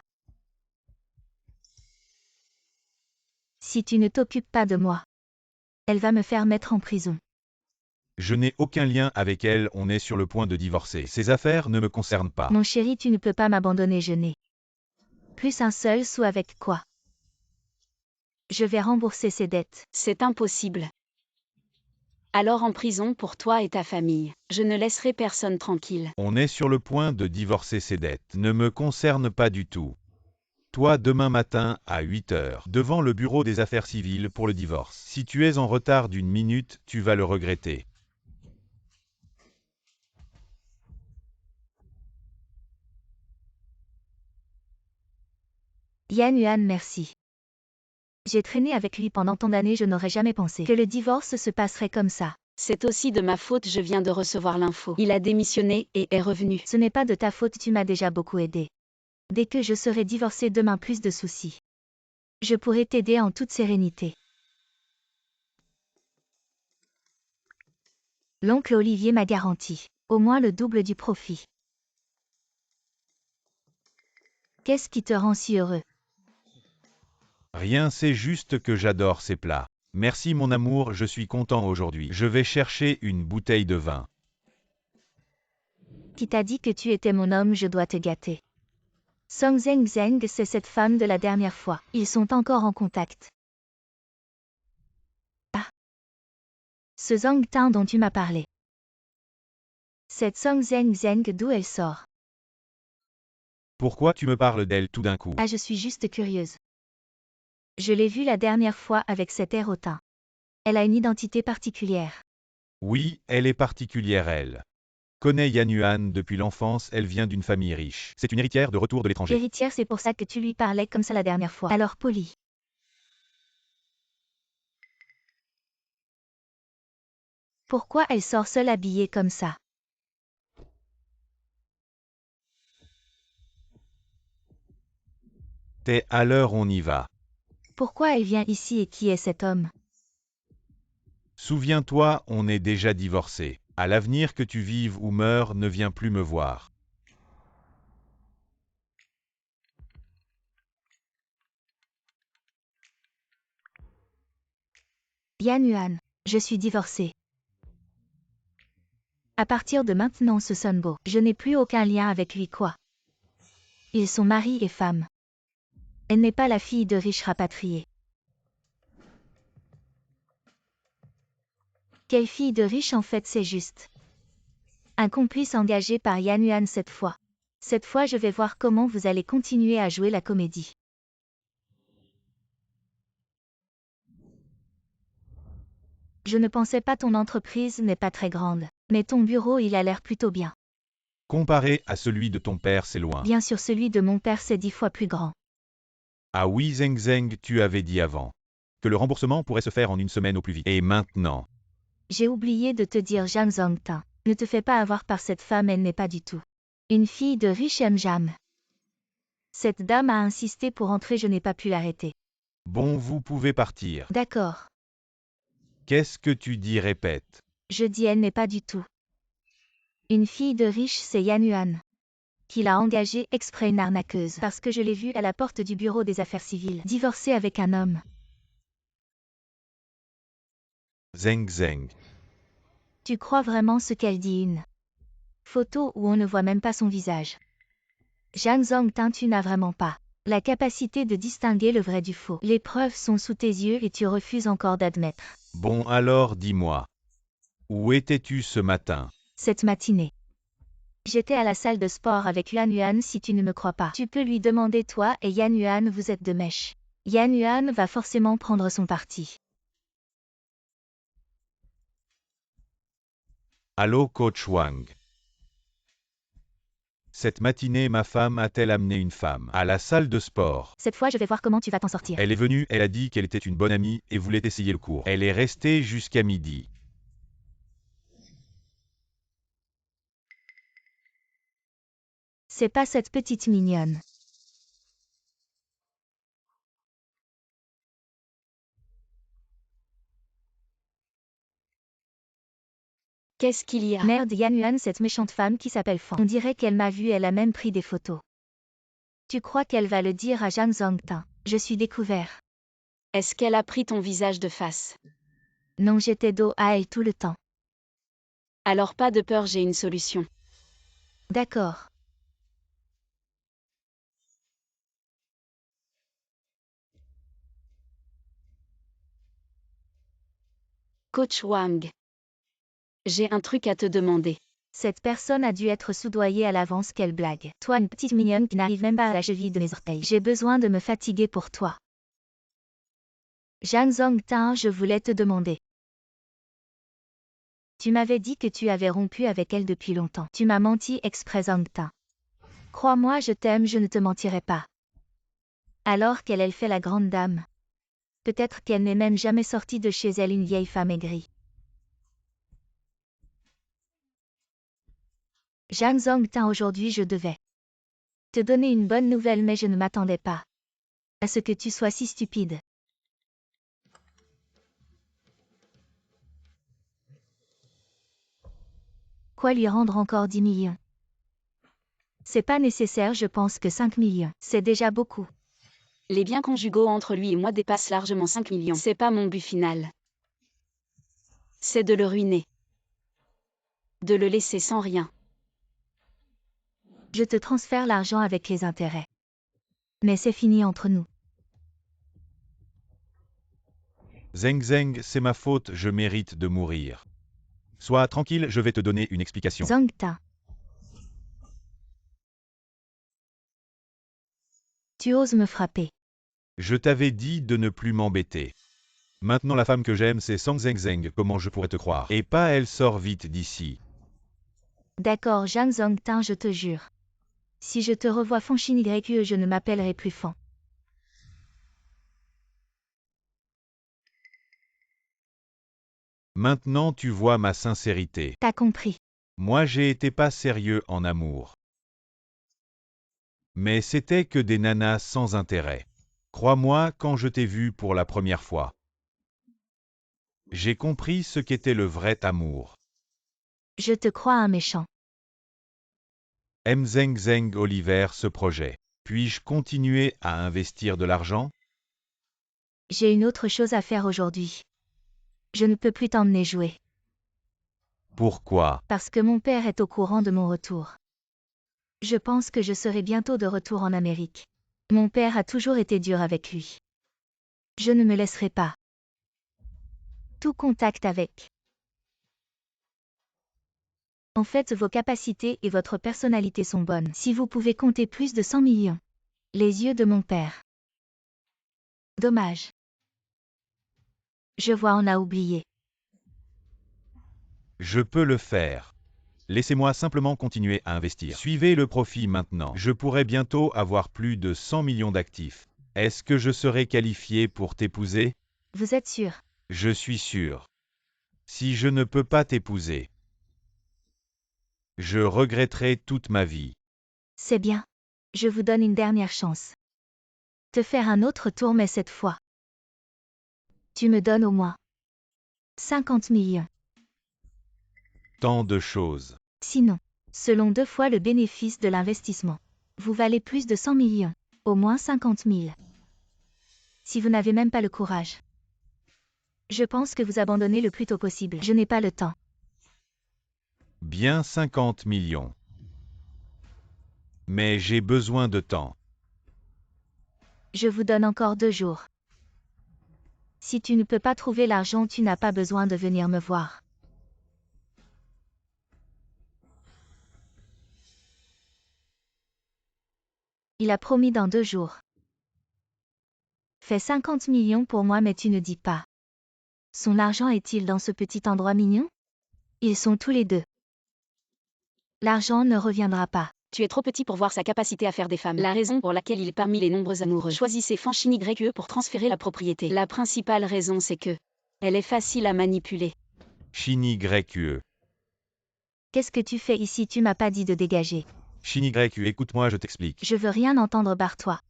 Si tu ne t'occupes pas de moi, elle va me faire mettre en prison. Je n'ai aucun lien avec elle, on est sur le point de divorcer. Ces affaires ne me concernent pas. Mon chéri, tu ne peux pas m'abandonner, je n'ai plus un seul sou avec quoi je vais rembourser ses dettes. C'est impossible. Alors en prison pour toi et ta famille. Je ne laisserai personne tranquille. On est sur le point de divorcer, ses dettes ne me concernent pas du tout. Toi, demain matin, à 8 heures, devant le bureau des affaires civiles pour le divorce. Si tu es en retard d'1 minute, tu vas le regretter. Yan Yuan, merci. J'ai traîné avec lui pendant tant d'années, je n'aurais jamais pensé que le divorce se passerait comme ça. C'est aussi de ma faute, je viens de recevoir l'info. Il a démissionné et est revenu. Ce n'est pas de ta faute, tu m'as déjà beaucoup aidé. Dès que je serai divorcée demain, plus de soucis. Je pourrai t'aider en toute sérénité. L'oncle Olivier m'a garanti au moins le double du profit. Qu'est-ce qui te rend si heureux? Rien, c'est juste que j'adore ces plats. Merci mon amour, je suis content aujourd'hui. Je vais chercher une bouteille de vin. Qui t'a dit que tu étais mon homme, je dois te gâter. Song Zeng Zeng, c'est cette femme de la dernière fois. Ils sont encore en contact. Ah. Ce Zhang Tin dont tu m'as parlé. Cette Song Zeng Zeng, d'où elle sort? Pourquoi tu me parles d'elle tout d'un coup? Ah, je suis juste curieuse. Je l'ai vue la dernière fois avec cet air hautain. Elle a une identité particulière. Oui, elle est particulière elle. Connais Yan Yuan depuis l'enfance, elle vient d'une famille riche. C'est une héritière de retour de l'étranger. Héritière, c'est pour ça que tu lui parlais comme ça la dernière fois. Alors poli. Pourquoi elle sort seule habillée comme ça? T'es à l'heure, on y va. Pourquoi elle vient ici et qui est cet homme? Souviens-toi, on est déjà divorcés. À l'avenir, que tu vives ou meurs, ne viens plus me voir. Yan Yuan, je suis divorcée. À partir de maintenant, ce sonne beau. Je n'ai plus aucun lien avec lui, quoi. Ils sont mari et femme. Elle n'est pas la fille de riches rapatriés. Quelle fille de riche en fait, c'est juste. Un complice engagé par Yan Yuan cette fois. Cette fois, je vais voir comment vous allez continuer à jouer la comédie. Je ne pensais pas, ton entreprise n'est pas très grande, mais ton bureau, il a l'air plutôt bien. Comparé à celui de ton père, c'est loin. Bien sûr, celui de mon père, c'est 10 fois plus grand. Ah oui, Zeng Zeng, tu avais dit avant que le remboursement pourrait se faire en 1 semaine au plus vite. Et maintenant? J'ai oublié de te dire, Jam Zongtin. Ne te fais pas avoir par cette femme, elle n'est pas du tout une fille de riche Jam. Cette dame a insisté pour entrer, je n'ai pas pu l'arrêter. Bon, vous pouvez partir. D'accord. Qu'est-ce que tu dis, répète. Je dis, elle n'est pas du tout une fille de riche, c'est Yan Yuan qui l'a engagée exprès, une arnaqueuse, parce que je l'ai vue à la porte du bureau des affaires civiles, divorcée avec un homme. Zeng Zeng. Tu crois vraiment ce qu'elle dit, une photo où on ne voit même pas son visage? Zhang Zongtin, tu n'as vraiment pas la capacité de distinguer le vrai du faux. Les preuves sont sous tes yeux et tu refuses encore d'admettre. Bon alors dis-moi. Où étais-tu ce matin? Cette matinée, j'étais à la salle de sport avec Yan Yuan. Si tu ne me crois pas, tu peux lui demander. Toi et Yan Yuan, vous êtes de mèche. Yan Yuan va forcément prendre son parti. Allô coach Wang. Cette matinée, ma femme a-t-elle amené une femme à la salle de sport? Cette fois, je vais voir comment tu vas t'en sortir. Elle est venue, elle a dit qu'elle était une bonne amie et voulait essayer le cours. Elle est restée jusqu'à midi. C'est pas cette petite mignonne. Qu'est-ce qu'il y a? Merde, Yan Yuan, cette méchante femme qui s'appelle Fan. On dirait qu'elle m'a vue, elle a même pris des photos. Tu crois qu'elle va le dire à Zhang Zongtin? Je suis découvert. Est-ce qu'elle a pris ton visage de face? Non, j'étais dos à elle tout le temps. Alors pas de peur, j'ai une solution. D'accord. Coach Wang. J'ai un truc à te demander. Cette personne a dû être soudoyée à l'avance. Quelle blague. Toi, une petite mignonne qui n'arrive même pas à la cheville de mes orteils. J'ai besoin de me fatiguer pour toi. Zhang Zongtin, je voulais te demander. Tu m'avais dit que tu avais rompu avec elle depuis longtemps. Tu m'as menti exprès, Zongtin. Crois-moi, je t'aime, je ne te mentirai pas. Alors qu'elle fait la grande dame. Peut-être qu'elle n'est même jamais sortie de chez elle, une vieille femme aigrie. Zhang Zongtin, aujourd'hui je devais te donner une bonne nouvelle, mais je ne m'attendais pas à ce que tu sois si stupide. Quoi lui rendre encore 10 millions? C'est pas nécessaire, je pense que 5 millions, c'est déjà beaucoup. Les biens conjugaux entre lui et moi dépassent largement 5 millions. C'est pas mon but final. C'est de le ruiner. De le laisser sans rien. Je te transfère l'argent avec les intérêts. Mais c'est fini entre nous. Zeng Zeng, c'est ma faute, je mérite de mourir. Sois tranquille, je vais te donner une explication. Zongtin. Tu oses me frapper. Je t'avais dit de ne plus m'embêter. Maintenant la femme que j'aime c'est Sang Zeng Zeng, comment je pourrais te croire? Et pas elle, sort vite d'ici. D'accord, Zhang Zongtin, je te jure. Si je te revois Fanchin YQE, je ne m'appellerai plus Fan. Maintenant tu vois ma sincérité. T'as compris. Moi j'ai été pas sérieux en amour. Mais c'était que des nanas sans intérêt. Crois-moi, quand je t'ai vu pour la première fois, j'ai compris ce qu'était le vrai amour. Je te crois un méchant. Zeng Zeng Oliver, ce projet. Puis-je continuer à investir de l'argent? J'ai une autre chose à faire aujourd'hui. Je ne peux plus t'emmener jouer. Pourquoi? Parce que mon père est au courant de mon retour. Je pense que je serai bientôt de retour en Amérique. Mon père a toujours été dur avec lui. Je ne me laisserai pas. Tout contact avec. En fait, vos capacités et votre personnalité sont bonnes. Si vous pouvez compter plus de 100 millions. Les yeux de mon père. Dommage. Je vois, on a oublié. Je peux le faire. Laissez-moi simplement continuer à investir. Suivez le profit maintenant. Je pourrais bientôt avoir plus de 100 millions d'actifs. Est-ce que je serai qualifié pour t'épouser? Vous êtes sûr? Je suis sûr. Si je ne peux pas t'épouser, je regretterai toute ma vie. C'est bien. Je vous donne une dernière chance. Te faire un autre tour, mais cette fois. Tu me donnes au moins 50 millions. Tant de choses. Sinon, selon 2 fois le bénéfice de l'investissement, vous valez plus de 100 millions, au moins 50 000. Si vous n'avez même pas le courage. Je pense que vous abandonnez le plus tôt possible. Je n'ai pas le temps. Bien 50 millions. Mais j'ai besoin de temps. Je vous donne encore 2 jours. Si tu ne peux pas trouver l'argent, tu n'as pas besoin de venir me voir. Il a promis dans 2 jours. Fais 50 millions pour moi, mais tu ne dis pas. Son argent est-il dans ce petit endroit mignon? Ils sont tous les deux. L'argent ne reviendra pas. Tu es trop petit pour voir sa capacité à faire des femmes. La raison pour laquelle il est parmi les nombreux amoureux. Choisissez Fanchine YE pour transférer la propriété. La principale raison c'est que elle est facile à manipuler. Chini YE. Qu'est-ce que tu fais ici? Tu m'as pas dit de dégager. Chini YE, écoute-moi, je t'explique. Je veux rien entendre, barre-toi.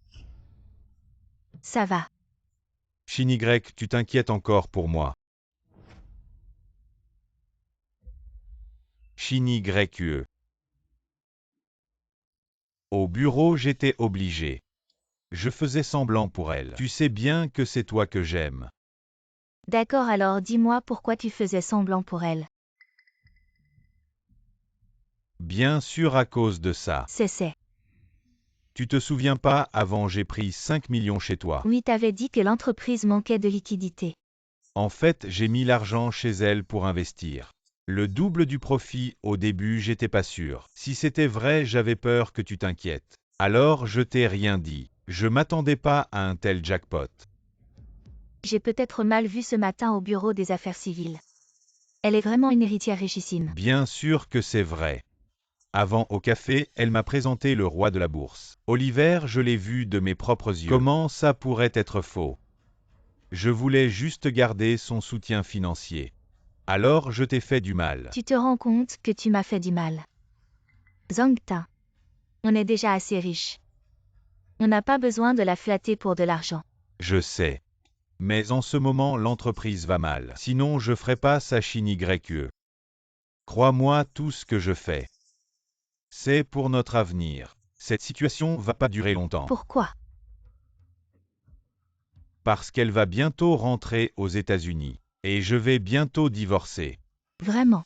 Ça va. Chini Y, tu t'inquiètes encore pour moi. Chini YE. Au bureau, j'étais obligé. Je faisais semblant pour elle. Tu sais bien que c'est toi que j'aime. D'accord, alors dis-moi pourquoi tu faisais semblant pour elle. Bien sûr à cause de ça. C'est. Tu te souviens pas, avant j'ai pris 5 millions chez toi. Oui, t'avais dit que l'entreprise manquait de liquidité. En fait, j'ai mis l'argent chez elle pour investir. Le double du profit, au début, j'étais pas sûr. Si c'était vrai, j'avais peur que tu t'inquiètes. Alors, je t'ai rien dit. Je m'attendais pas à un tel jackpot. J'ai peut-être mal vu ce matin au bureau des affaires civiles. Elle est vraiment une héritière richissime. Bien sûr que c'est vrai. Avant au café, elle m'a présenté le roi de la bourse. Oliver, je l'ai vu de mes propres yeux. Comment ça pourrait être faux? Je voulais juste garder son soutien financier. Alors je t'ai fait du mal. Tu te rends compte que tu m'as fait du mal. Zhang Ta. On est déjà assez riche. On n'a pas besoin de la flatter pour de l'argent. Je sais. Mais en ce moment, l'entreprise va mal. Sinon, je ferai pas ça Chini YE. Crois-moi, tout ce que je fais, c'est pour notre avenir. Cette situation va pas durer longtemps. Pourquoi? Parce qu'elle va bientôt rentrer aux États-Unis. Et je vais bientôt divorcer. Vraiment?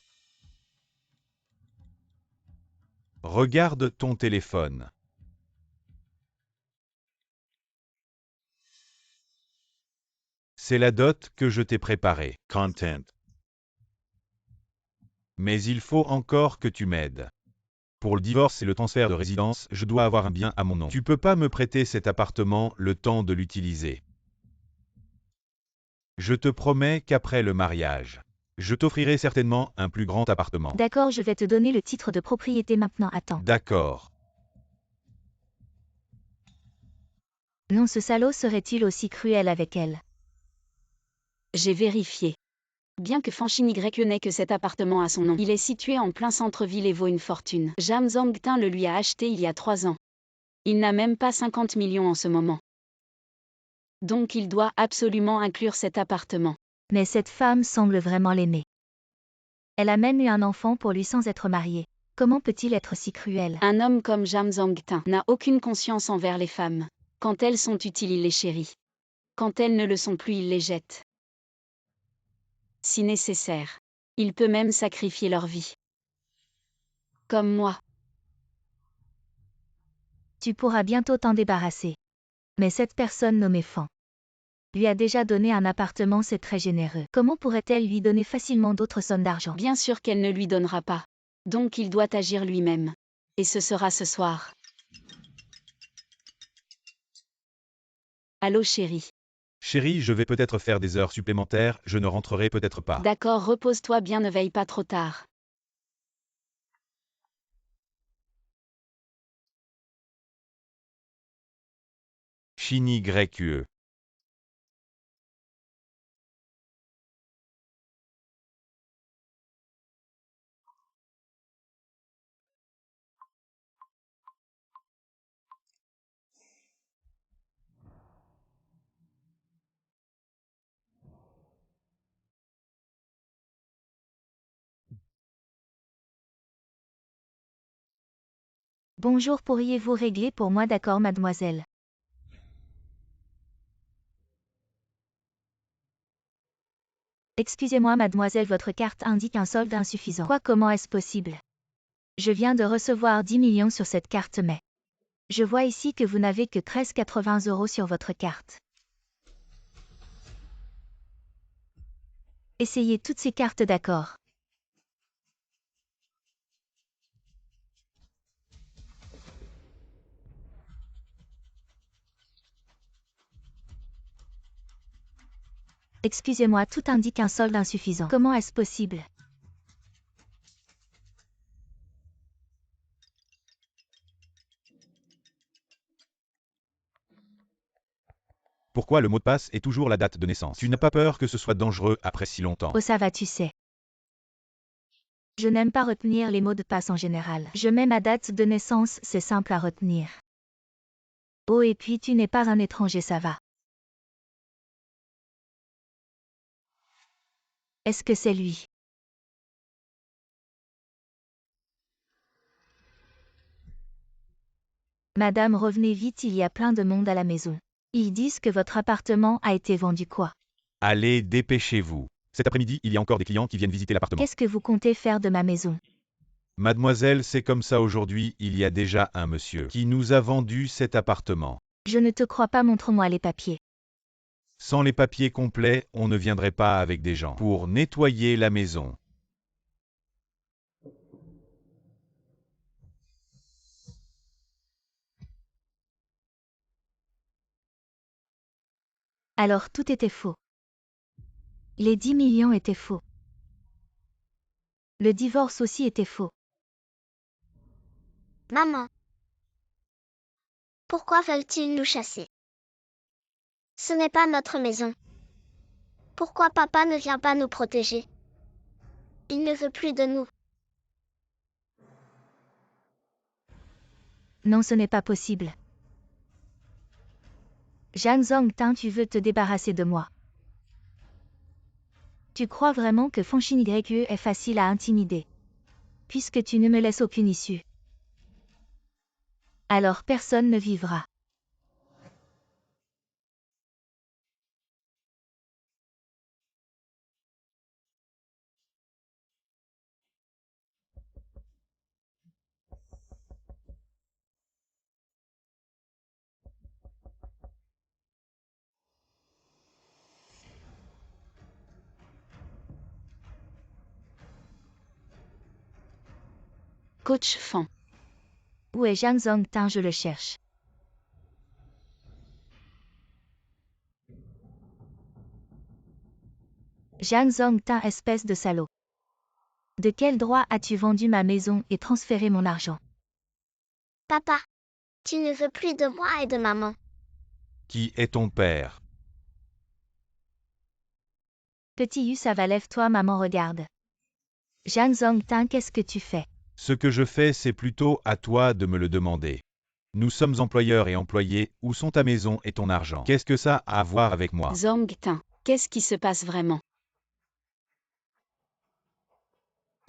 Regarde ton téléphone. C'est la dot que je t'ai préparée. Content. Mais il faut encore que tu m'aides. Pour le divorce et le transfert de résidence, je dois avoir un bien à mon nom. Tu peux pas me prêter cet appartement le temps de l'utiliser. Je te promets qu'après le mariage, je t'offrirai certainement un plus grand appartement. D'accord, je vais te donner le titre de propriété maintenant. Attends. D'accord. Non, ce salaud serait-il aussi cruel avec elle? J'ai vérifié. Bien que Fanchine YE n'ait que cet appartement à son nom, il est situé en plein centre-ville et vaut une fortune. Jam Zhangtin le lui a acheté il y a 3 ans. Il n'a même pas 50 millions en ce moment. Donc il doit absolument inclure cet appartement. Mais cette femme semble vraiment l'aimer. Elle a même eu un enfant pour lui sans être mariée. Comment peut-il être si cruel? Un homme comme Jam Zhangtin n'a aucune conscience envers les femmes. Quand elles sont utiles, il les chérit. Quand elles ne le sont plus, il les jette. Si nécessaire, il peut même sacrifier leur vie. Comme moi. Tu pourras bientôt t'en débarrasser. Mais cette personne nommée Fan lui a déjà donné un appartement, c'est très généreux. Comment pourrait-elle lui donner facilement d'autres sommes d'argent? Bien sûr qu'elle ne lui donnera pas. Donc il doit agir lui-même. Et ce sera ce soir. Allô chérie. Chérie, je vais peut-être faire des heures supplémentaires, je ne rentrerai peut-être pas. D'accord, repose-toi bien, ne veille pas trop tard. Chini YE. Bonjour, pourriez-vous régler pour moi? D'accord, mademoiselle. Excusez-moi mademoiselle, votre carte indique un solde insuffisant. Quoi, comment est-ce possible? Je viens de recevoir 10 millions sur cette carte mais... Je vois ici que vous n'avez que 13,80 € sur votre carte. Essayez toutes ces cartes, d'accord. Excusez-moi, tout indique un solde insuffisant. Comment est-ce possible? Pourquoi le mot de passe est toujours la date de naissance? Tu n'as pas peur que ce soit dangereux après si longtemps? Oh ça va, tu sais. Je n'aime pas retenir les mots de passe en général. Je mets ma date de naissance, c'est simple à retenir. Oh et puis tu n'es pas un étranger, ça va. Est-ce que c'est lui? Madame, revenez vite, il y a plein de monde à la maison. Ils disent que votre appartement a été vendu quoi? Allez, dépêchez-vous. Cet après-midi, il y a encore des clients qui viennent visiter l'appartement. Qu'est-ce que vous comptez faire de ma maison? Mademoiselle, c'est comme ça aujourd'hui, il y a déjà un monsieur qui nous a vendu cet appartement. Je ne te crois pas, montre-moi les papiers. Sans les papiers complets, on ne viendrait pas avec des gens pour nettoyer la maison. Alors tout était faux. Les 10 millions étaient faux. Le divorce aussi était faux. Maman. Pourquoi veulent-ils nous chasser? Ce n'est pas notre maison. Pourquoi papa ne vient pas nous protéger? Il ne veut plus de nous. Non, ce n'est pas possible. Jeanne Zhongtin, tu veux te débarrasser de moi? Tu crois vraiment que Fanshin YE est facile à intimider? Puisque tu ne me laisses aucune issue. Alors personne ne vivra. Coach Fan. Où est Jeanne Zhongtin? Je le cherche. Jeanne Zhongtin, espèce de salaud. De quel droit as-tu vendu ma maison et transféré mon argent? Papa. Tu ne veux plus de moi et de maman. Qui est ton père? Petit U, ça va, lève-toi, maman, regarde. Jeanne Zhongtin, qu'est-ce que tu fais? Ce que je fais, c'est plutôt à toi de me le demander. Nous sommes employeurs et employés, où sont ta maison et ton argent? Qu'est-ce que ça a à voir avec moi? Zhongtin. Qu'est-ce qui se passe vraiment?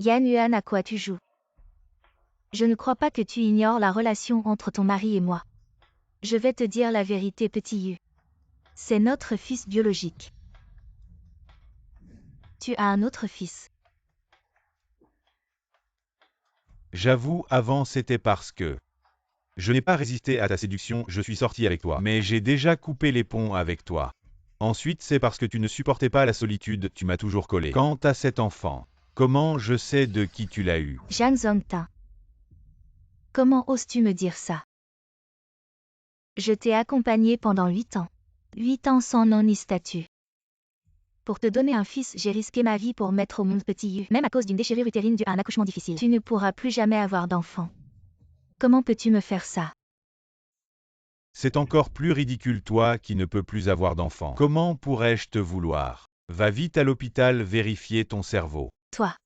Yan Yuan, à quoi tu joues? Je ne crois pas que tu ignores la relation entre ton mari et moi. Je vais te dire la vérité, petit U. C'est notre fils biologique. Tu as un autre fils. J'avoue, avant c'était parce que je n'ai pas résisté à ta séduction, je suis sorti avec toi. Mais j'ai déjà coupé les ponts avec toi. Ensuite, c'est parce que tu ne supportais pas la solitude, tu m'as toujours collé. Quant à cet enfant, comment je sais de qui tu l'as eu? Jeanne Zhongtin. Comment oses-tu me dire ça? Je t'ai accompagné pendant 8 ans. 8 ans sans nom ni statut. Pour te donner un fils, j'ai risqué ma vie pour mettre au monde petit U, même à cause d'une déchirure utérine due à un accouchement difficile. Tu ne pourras plus jamais avoir d'enfant. Comment peux-tu me faire ça? C'est encore plus ridicule, toi qui ne peux plus avoir d'enfant. Comment pourrais-je te vouloir? Va vite à l'hôpital vérifier ton cerveau. Toi.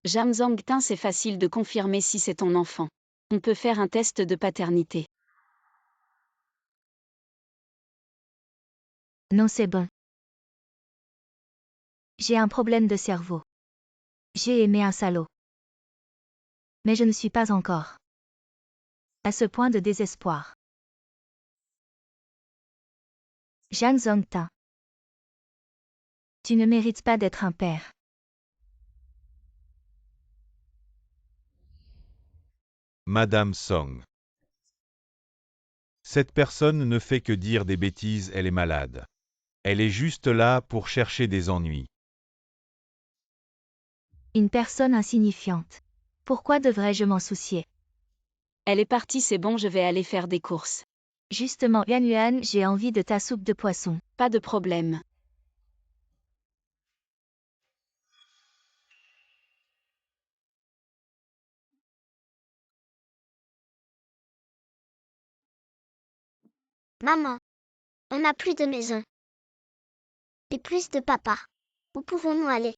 Jeanne Zhongtin, c'est facile de confirmer si c'est ton enfant. On peut faire un test de paternité. Non, c'est bon. J'ai un problème de cerveau. J'ai aimé un salaud. Mais je ne suis pas encore à ce point de désespoir. Jeanne Zhongtin. Tu ne mérites pas d'être un père. Madame Song. Cette personne ne fait que dire des bêtises, elle est malade. Elle est juste là pour chercher des ennuis. Une personne insignifiante. Pourquoi devrais-je m'en soucier? Elle est partie, c'est bon, je vais aller faire des courses. Justement, Yuan, j'ai envie de ta soupe de poisson. Pas de problème. Maman, on n'a plus de maison. Et plus de papa. Où pouvons-nous aller?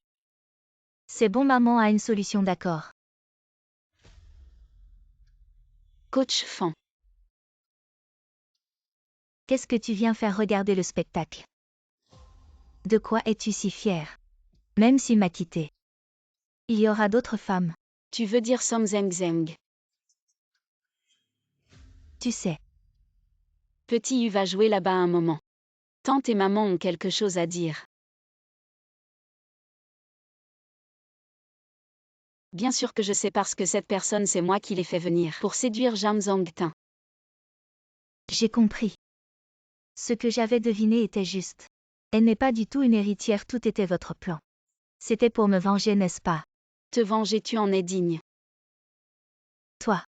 C'est bon, maman a une solution, d'accord. Coach Fan. Qu'est-ce que tu viens faire regarder le spectacle? De quoi es-tu si fière? Même s'il m'a quitté. Il y aura d'autres femmes. Tu veux dire Som Zeng Zeng. Tu sais. Petit U va jouer là-bas un moment. Tante et maman ont quelque chose à dire. Bien sûr que je sais parce que cette personne c'est moi qui l'ai fait venir pour séduire Jam Zongtin. J'ai compris. Ce que j'avais deviné était juste. Elle n'est pas du tout une héritière, tout était votre plan. C'était pour me venger, n'est-ce pas? Te venger, tu en es digne. Toi.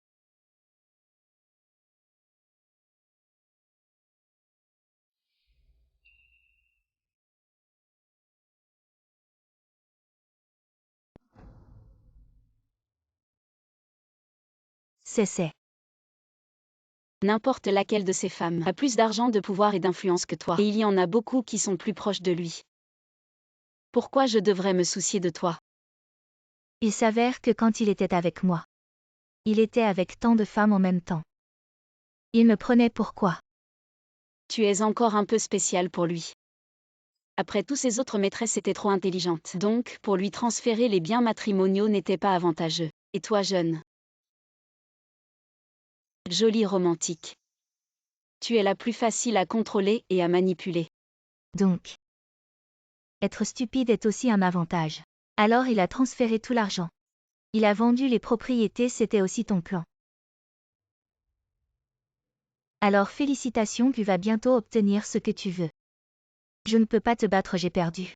C'est. N'importe laquelle de ces femmes a plus d'argent, de pouvoir et d'influence que toi. Et il y en a beaucoup qui sont plus proches de lui. Pourquoi je devrais me soucier de toi? Il s'avère que quand il était avec moi, il était avec tant de femmes en même temps. Il me prenait pourquoi? Tu es encore un peu spécial pour lui. Après tout, ses autres maîtresses étaient trop intelligentes. Donc, pour lui transférer les biens matrimoniaux n'était pas avantageux. Et toi jeune? Jolie romantique. Tu es la plus facile à contrôler et à manipuler. Donc. Être stupide est aussi un avantage. Alors il a transféré tout l'argent. Il a vendu les propriétés, c'était aussi ton plan. Alors félicitations, tu vas bientôt obtenir ce que tu veux. Je ne peux pas te battre, j'ai perdu.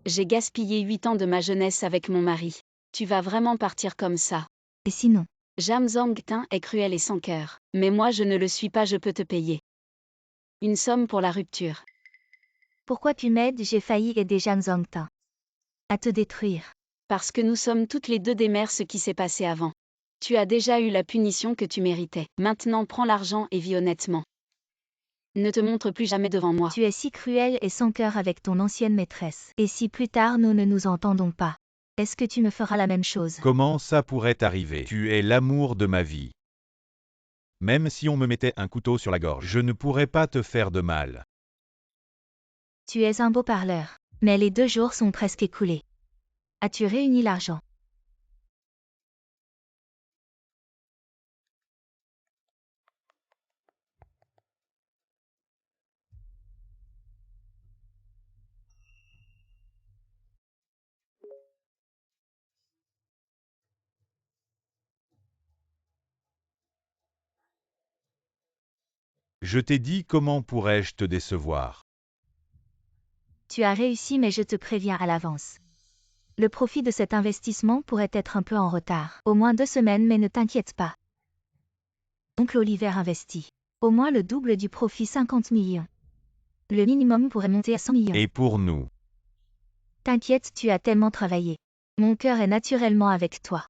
J'ai gaspillé 8 ans de ma jeunesse avec mon mari. Tu vas vraiment partir comme ça? Et sinon? Jam Zongtin est cruel et sans cœur. Mais moi je ne le suis pas, je peux te payer une somme pour la rupture. Pourquoi tu m'aides? J'ai failli aider Jam Zongtin à te détruire. Parce que nous sommes toutes les deux des mères, ce qui s'est passé avant. Tu as déjà eu la punition que tu méritais. Maintenant prends l'argent et vis honnêtement. Ne te montre plus jamais devant moi. Tu es si cruel et sans cœur avec ton ancienne maîtresse. Et si plus tard nous ne nous entendons pas, est-ce que tu me feras la même chose? Comment ça pourrait arriver? Tu es l'amour de ma vie. Même si on me mettait un couteau sur la gorge, je ne pourrais pas te faire de mal. Tu es un beau parleur. Mais les 2 jours sont presque écoulés. As-tu réuni l'argent? Je t'ai dit, comment pourrais-je te décevoir? Tu as réussi, mais je te préviens à l'avance. Le profit de cet investissement pourrait être un peu en retard. Au moins 2 semaines, mais ne t'inquiète pas. Oncle Oliver investit. Au moins le double du profit, 50 millions. Le minimum pourrait monter à 100 millions. Et pour nous? T'inquiète, tu as tellement travaillé. Mon cœur est naturellement avec toi.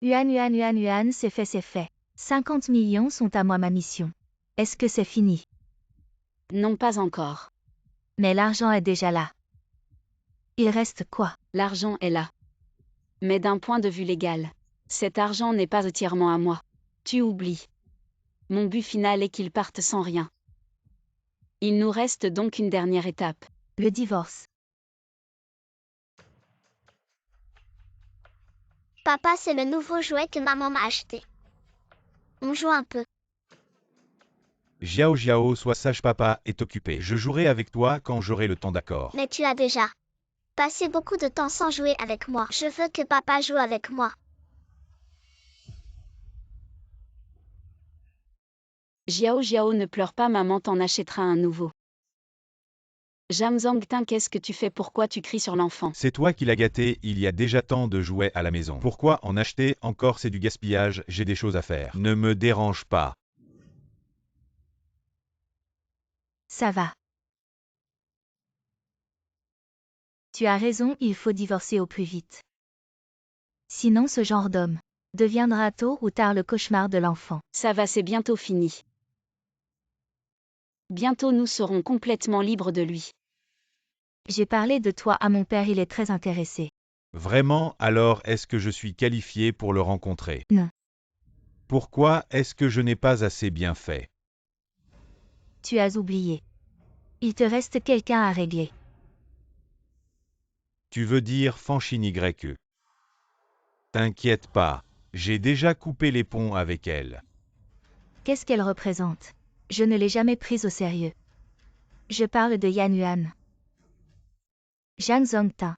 Yuan, c'est fait, c'est fait. 50 millions sont à moi, ma mission. Est-ce que c'est fini? Non, pas encore. Mais l'argent est déjà là. Il reste quoi? L'argent est là. Mais d'un point de vue légal, cet argent n'est pas entièrement à moi. Tu oublies. Mon but final est qu'il parte sans rien. Il nous reste donc une dernière étape. Le divorce. Papa, c'est le nouveau jouet que maman m'a acheté. On joue un peu. Jiao Jiao, sois sage, papa est occupé. Je jouerai avec toi quand j'aurai le temps, d'accord? Mais tu as déjà passé beaucoup de temps sans jouer avec moi. Je veux que papa joue avec moi. Jiao Jiao, ne pleure pas, maman t'en achètera un nouveau. Jam Zhangtin, qu'est-ce que tu fais? Pourquoi tu cries sur l'enfant? C'est toi qui l'as gâté, il y a déjà tant de jouets à la maison. Pourquoi en acheter encore? C'est du gaspillage, j'ai des choses à faire. Ne me dérange pas. Ça va. Tu as raison, il faut divorcer au plus vite. Sinon ce genre d'homme deviendra tôt ou tard le cauchemar de l'enfant. Ça va, c'est bientôt fini. Bientôt nous serons complètement libres de lui. J'ai parlé de toi à mon père, il est très intéressé. Vraiment, alors est-ce que je suis qualifié pour le rencontrer? Non. Pourquoi est-ce que je n'ai pas assez bien fait? Tu as oublié. Il te reste quelqu'un à régler. Tu veux dire Fanchine YE? T'inquiète pas, j'ai déjà coupé les ponts avec elle. Qu'est-ce qu'elle représente? Je ne l'ai jamais prise au sérieux. Je parle de Yan Yuan. Jan Zhongta.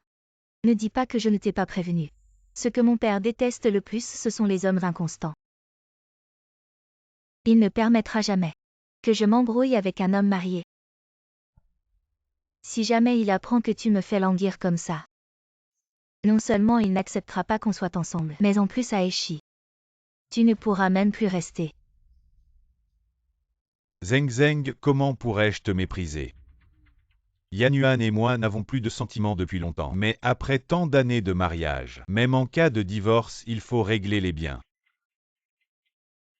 Ne dis pas que je ne t'ai pas prévenu. Ce que mon père déteste le plus, ce sont les hommes inconstants. Il ne permettra jamais que je m'embrouille avec un homme marié. Si jamais il apprend que tu me fais languir comme ça, non seulement il n'acceptera pas qu'on soit ensemble, mais en plus Aeshi, tu ne pourras même plus rester. Zeng Zeng, comment pourrais-je te mépriser? Yan Yuan et moi n'avons plus de sentiments depuis longtemps, mais après tant d'années de mariage, même en cas de divorce, il faut régler les biens.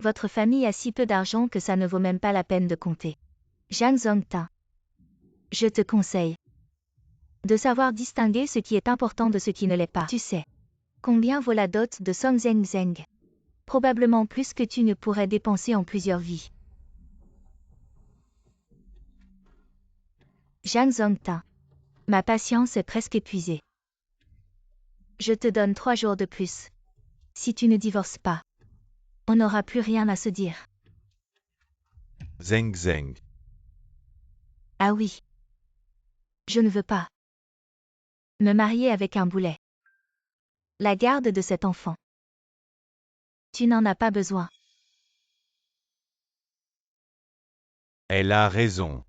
Votre famille a si peu d'argent que ça ne vaut même pas la peine de compter. Jan Zhongta. Je te conseille de savoir distinguer ce qui est important de ce qui ne l'est pas. Tu sais combien vaut la dot de Song Zeng Zeng? Probablement plus que tu ne pourrais dépenser en plusieurs vies. Jan Zhongta. Ma patience est presque épuisée. Je te donne 3 jours de plus. Si tu ne divorces pas, on n'aura plus rien à se dire. Zeng Zeng. Ah oui. Je ne veux pas me marier avec un boulet. La garde de cet enfant. Tu n'en as pas besoin. Elle a raison.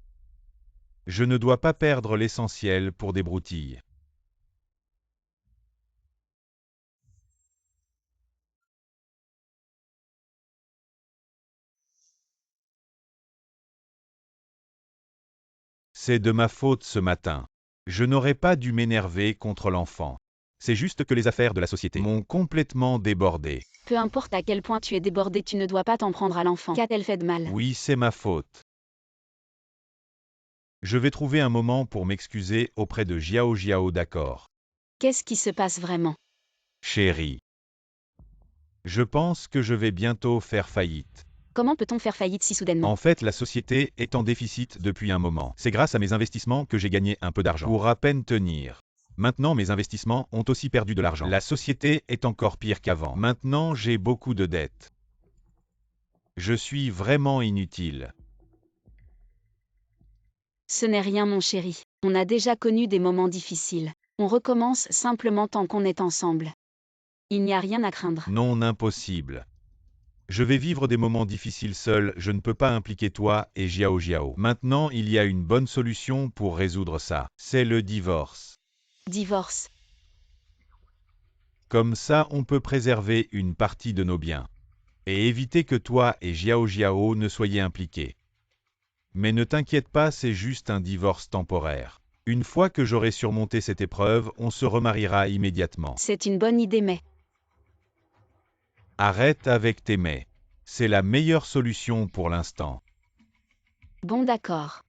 Je ne dois pas perdre l'essentiel pour des broutilles. C'est de ma faute ce matin. Je n'aurais pas dû m'énerver contre l'enfant. C'est juste que les affaires de la société m'ont complètement débordé. Peu importe à quel point tu es débordé, tu ne dois pas t'en prendre à l'enfant. Qu'a-t-elle fait de mal? Oui, c'est ma faute. Je vais trouver un moment pour m'excuser auprès de Jiao Jiao, d'accord? Qu'est-ce qui se passe vraiment? Chérie. Je pense que je vais bientôt faire faillite. Comment peut-on faire faillite si soudainement? En fait, la société est en déficit depuis un moment. C'est grâce à mes investissements que j'ai gagné un peu d'argent. Pour à peine tenir. Maintenant, mes investissements ont aussi perdu de l'argent. La société est encore pire qu'avant. Maintenant, j'ai beaucoup de dettes. Je suis vraiment inutile. Ce n'est rien, mon chéri. On a déjà connu des moments difficiles. On recommence simplement tant qu'on est ensemble. Il n'y a rien à craindre. Non, impossible. Je vais vivre des moments difficiles seul, je ne peux pas impliquer toi et Jiao Jiao. Maintenant, il y a une bonne solution pour résoudre ça. C'est le divorce. Divorce. Comme ça, on peut préserver une partie de nos biens. Et éviter que toi et Jiao Jiao ne soyez impliqués. Mais ne t'inquiète pas, c'est juste un divorce temporaire. Une fois que j'aurai surmonté cette épreuve, on se remariera immédiatement. C'est une bonne idée, mais Arrête avec tes mais. C'est la meilleure solution pour l'instant. bon, d'accord.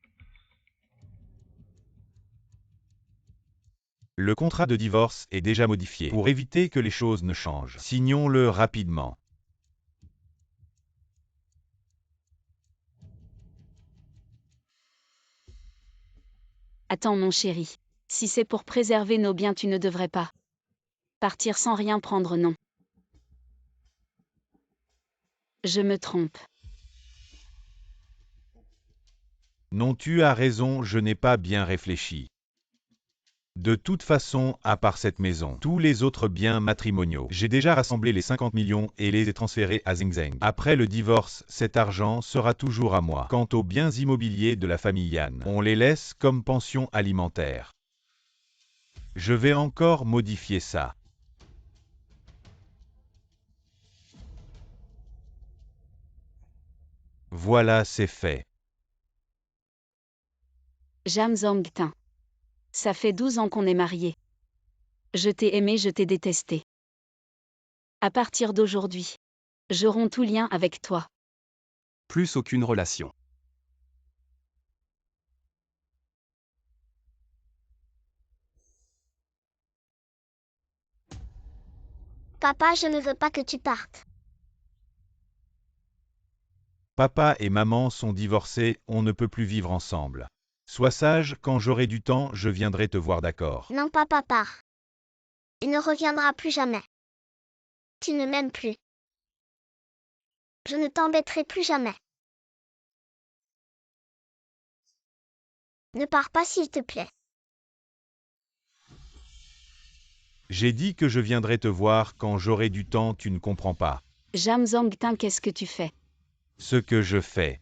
Le contrat de divorce est déjà modifié. Pour éviter que les choses ne changent, signons-le rapidement. Attends, mon chéri. Si c'est pour préserver nos biens, tu ne devrais pas partir sans rien prendre, non. Je me trompe. Non, tu as raison, je n'ai pas bien réfléchi. De toute façon, à part cette maison, tous les autres biens matrimoniaux, j'ai déjà rassemblé les 50 millions et les ai transférés à Zeng Zeng. Après le divorce, cet argent sera toujours à moi. Quant aux biens immobiliers de la famille Yan, on les laisse comme pension alimentaire. Je vais encore modifier ça. Voilà, c'est fait. Jam Zongtin. Ça fait 12 ans qu'on est mariés. Je t'ai aimé, je t'ai détesté. À partir d'aujourd'hui, je romps tout lien avec toi. Plus aucune relation. Papa, je ne veux pas que tu partes. Papa et maman sont divorcés, on ne peut plus vivre ensemble. Sois sage, quand j'aurai du temps, je viendrai te voir, d'accord? Non, papa part. Il ne reviendra plus jamais. Tu ne m'aimes plus. Je ne t'embêterai plus jamais. Ne pars pas s'il te plaît. J'ai dit que je viendrai te voir quand j'aurai du temps, tu ne comprends pas. Jam Zongtin, qu'est-ce que tu fais? Ce que je fais.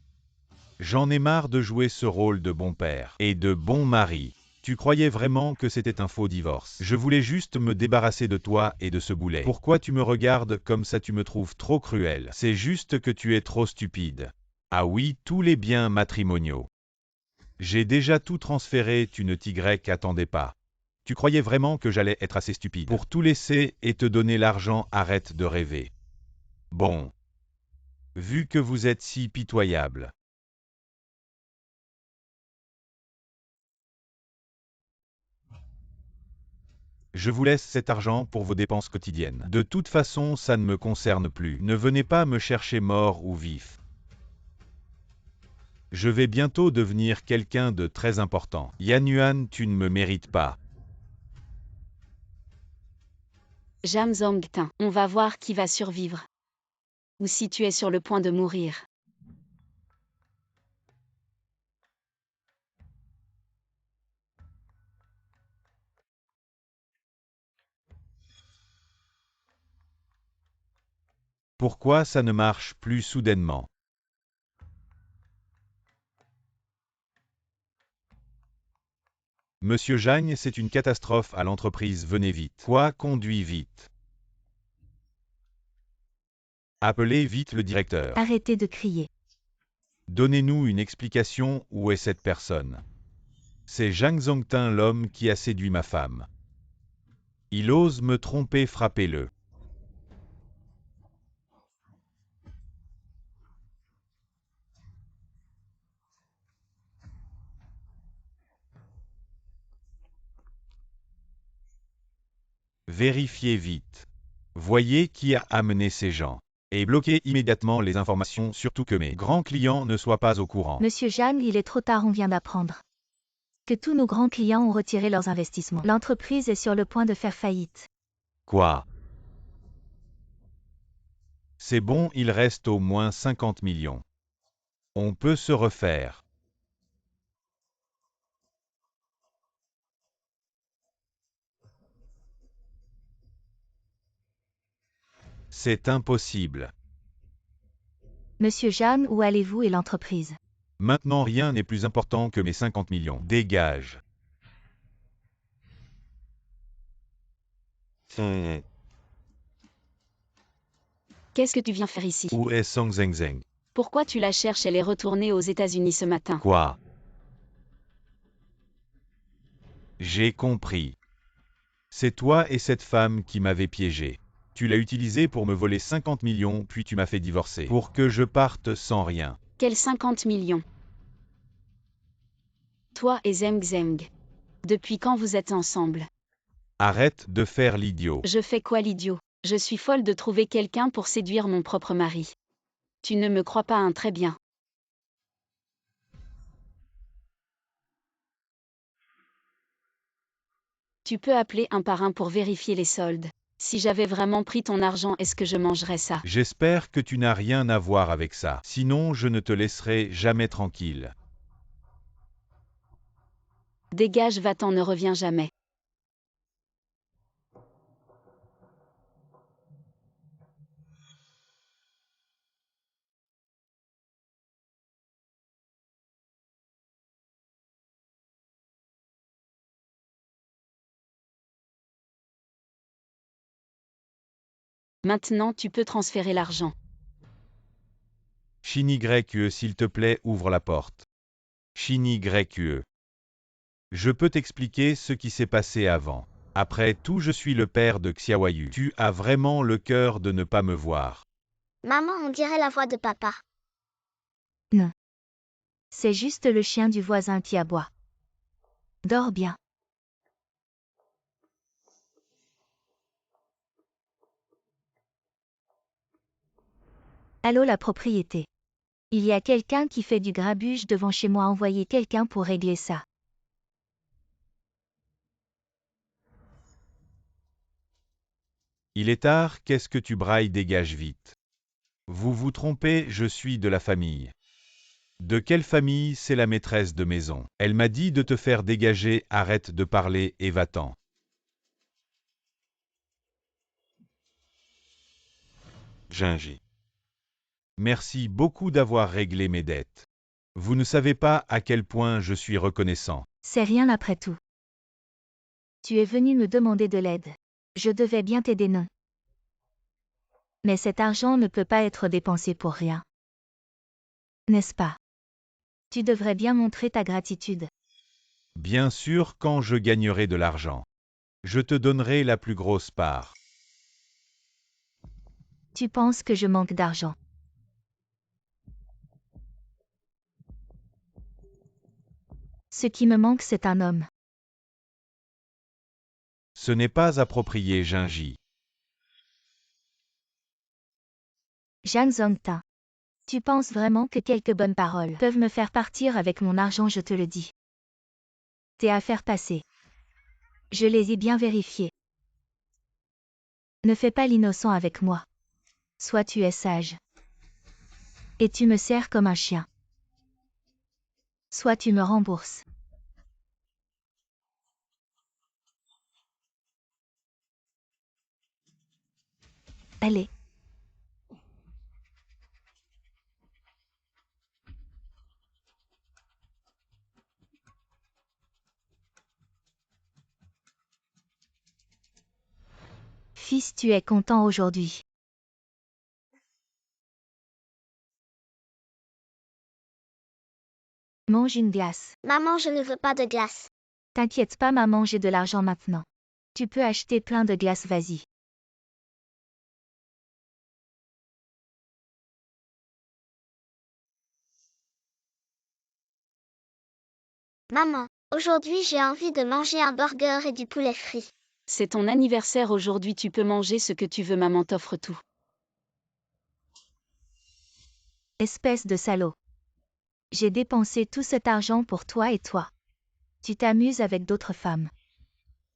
J'en ai marre de jouer ce rôle de bon père et de bon mari. Tu croyais vraiment que c'était un faux divorce. Je voulais juste me débarrasser de toi et de ce boulet. Pourquoi tu me regardes comme ça? Tu me trouves trop cruel. C'est juste que tu es trop stupide. Ah oui, tous les biens matrimoniaux. J'ai déjà tout transféré, tu ne t'y attendais pas. Tu croyais vraiment que j'allais être assez stupide pour tout laisser et te donner l'argent? Arrête de rêver. Bon. Vu que vous êtes si pitoyable. Je vous laisse cet argent pour vos dépenses quotidiennes. De toute façon, ça ne me concerne plus. Ne venez pas me chercher mort ou vif. Je vais bientôt devenir quelqu'un de très important. Yan Yuan, tu ne me mérites pas. Jam Zongtin, on va voir qui va survivre. Ou si tu es sur le point de mourir. Pourquoi ça ne marche plus soudainement? Monsieur Jagne, c'est une catastrophe à l'entreprise, venez vite. Quoi? Conduis vite. Appelez vite le directeur. Arrêtez de crier. Donnez-nous une explication, où est cette personne? C'est Zhang Zongtin, l'homme qui a séduit ma femme. Il ose me tromper, frappez-le. Vérifiez vite. Voyez qui a amené ces gens. Et bloquez immédiatement les informations, surtout que mes grands clients ne soient pas au courant. Monsieur Jeanne, il est trop tard, on vient d'apprendre que tous nos grands clients ont retiré leurs investissements. L'entreprise est sur le point de faire faillite. Quoi? C'est bon, il reste au moins 50 millions. On peut se refaire. C'est impossible. Monsieur Jeanne, où allez-vous et l'entreprise? Maintenant, rien n'est plus important que mes 50 millions. Dégage. Qu'est-ce que tu viens faire ici? Où est Song Zeng Zeng? Pourquoi tu la cherches? Elle est retournée aux États-Unis ce matin. Quoi? J'ai compris. C'est toi et cette femme qui m'avez piégé. Tu l'as utilisé pour me voler 50 millions, puis tu m'as fait divorcer. Pour que je parte sans rien. Quels 50 millions? Toi et Zeng Zeng. Depuis quand vous êtes ensemble? Arrête de faire l'idiot. Je fais quoi l'idiot? Je suis folle de trouver quelqu'un pour séduire mon propre mari. Tu ne me crois pas un très bien. Tu peux appeler un par un pour vérifier les soldes. Si j'avais vraiment pris ton argent, est-ce que je mangerais ça? J'espère que tu n'as rien à voir avec ça. Sinon, je ne te laisserai jamais tranquille. Dégage, va-t'en, ne reviens jamais. Maintenant, tu peux transférer l'argent. Shin-YE, s'il te plaît, ouvre la porte. Shin-YE. Je peux t'expliquer ce qui s'est passé avant. Après tout, je suis le père de Xiaoyu. Tu as vraiment le cœur de ne pas me voir. Maman, on dirait la voix de papa. Non. C'est juste le chien du voisin qui aboie. Dors bien. Allô, la propriété. Il y a quelqu'un qui fait du grabuge devant chez moi. Envoyez quelqu'un pour régler ça. Il est tard, qu'est-ce que tu brailles, dégage vite. Vous vous trompez, je suis de la famille. De quelle famille? C'est la maîtresse de maison. Elle m'a dit de te faire dégager, arrête de parler et va-t'en. Gingy. Merci beaucoup d'avoir réglé mes dettes. Vous ne savez pas à quel point je suis reconnaissant. C'est rien après tout. Tu es venu me demander de l'aide. Je devais bien t'aider, non? Mais cet argent ne peut pas être dépensé pour rien. N'est-ce pas? Tu devrais bien montrer ta gratitude. Bien sûr, quand je gagnerai de l'argent. Je te donnerai la plus grosse part. Tu penses que je manque d'argent. Ce qui me manque, c'est un homme. Ce n'est pas approprié, Gingy. Zhang Zongta. Tu penses vraiment que quelques bonnes paroles peuvent me faire partir avec mon argent, je te le dis. Tes affaires passées. Je les ai bien vérifiées. Ne fais pas l'innocent avec moi. Soit tu es sage. Et tu me sers comme un chien. Soit tu me rembourses. Allez. Fils, tu es content aujourd'hui. Mange une glace. Maman, je ne veux pas de glace. T'inquiète pas, maman, j'ai de l'argent maintenant. Tu peux acheter plein de glaces, vas-y. Maman, aujourd'hui j'ai envie de manger un burger et du poulet frit. C'est ton anniversaire aujourd'hui, tu peux manger ce que tu veux, maman t'offre tout. Espèce de salaud. J'ai dépensé tout cet argent pour toi et toi. Tu t'amuses avec d'autres femmes.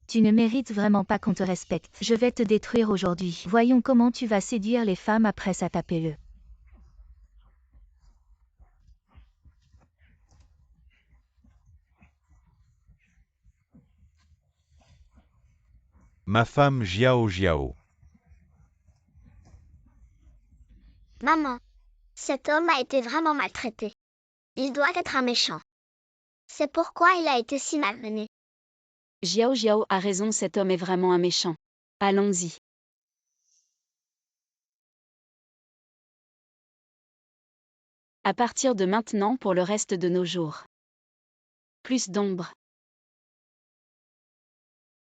Tu ne mérites vraiment pas qu'on te respecte. Je vais te détruire aujourd'hui. Voyons comment tu vas séduire les femmes après ça, tapez-le. Ma femme Jiao Jiao. Maman, cet homme a été vraiment maltraité. Il doit être un méchant. C'est pourquoi il a été si malmené. Jiao Jiao a raison, cet homme est vraiment un méchant. Allons-y. À partir de maintenant pour le reste de nos jours. Plus d'ombre.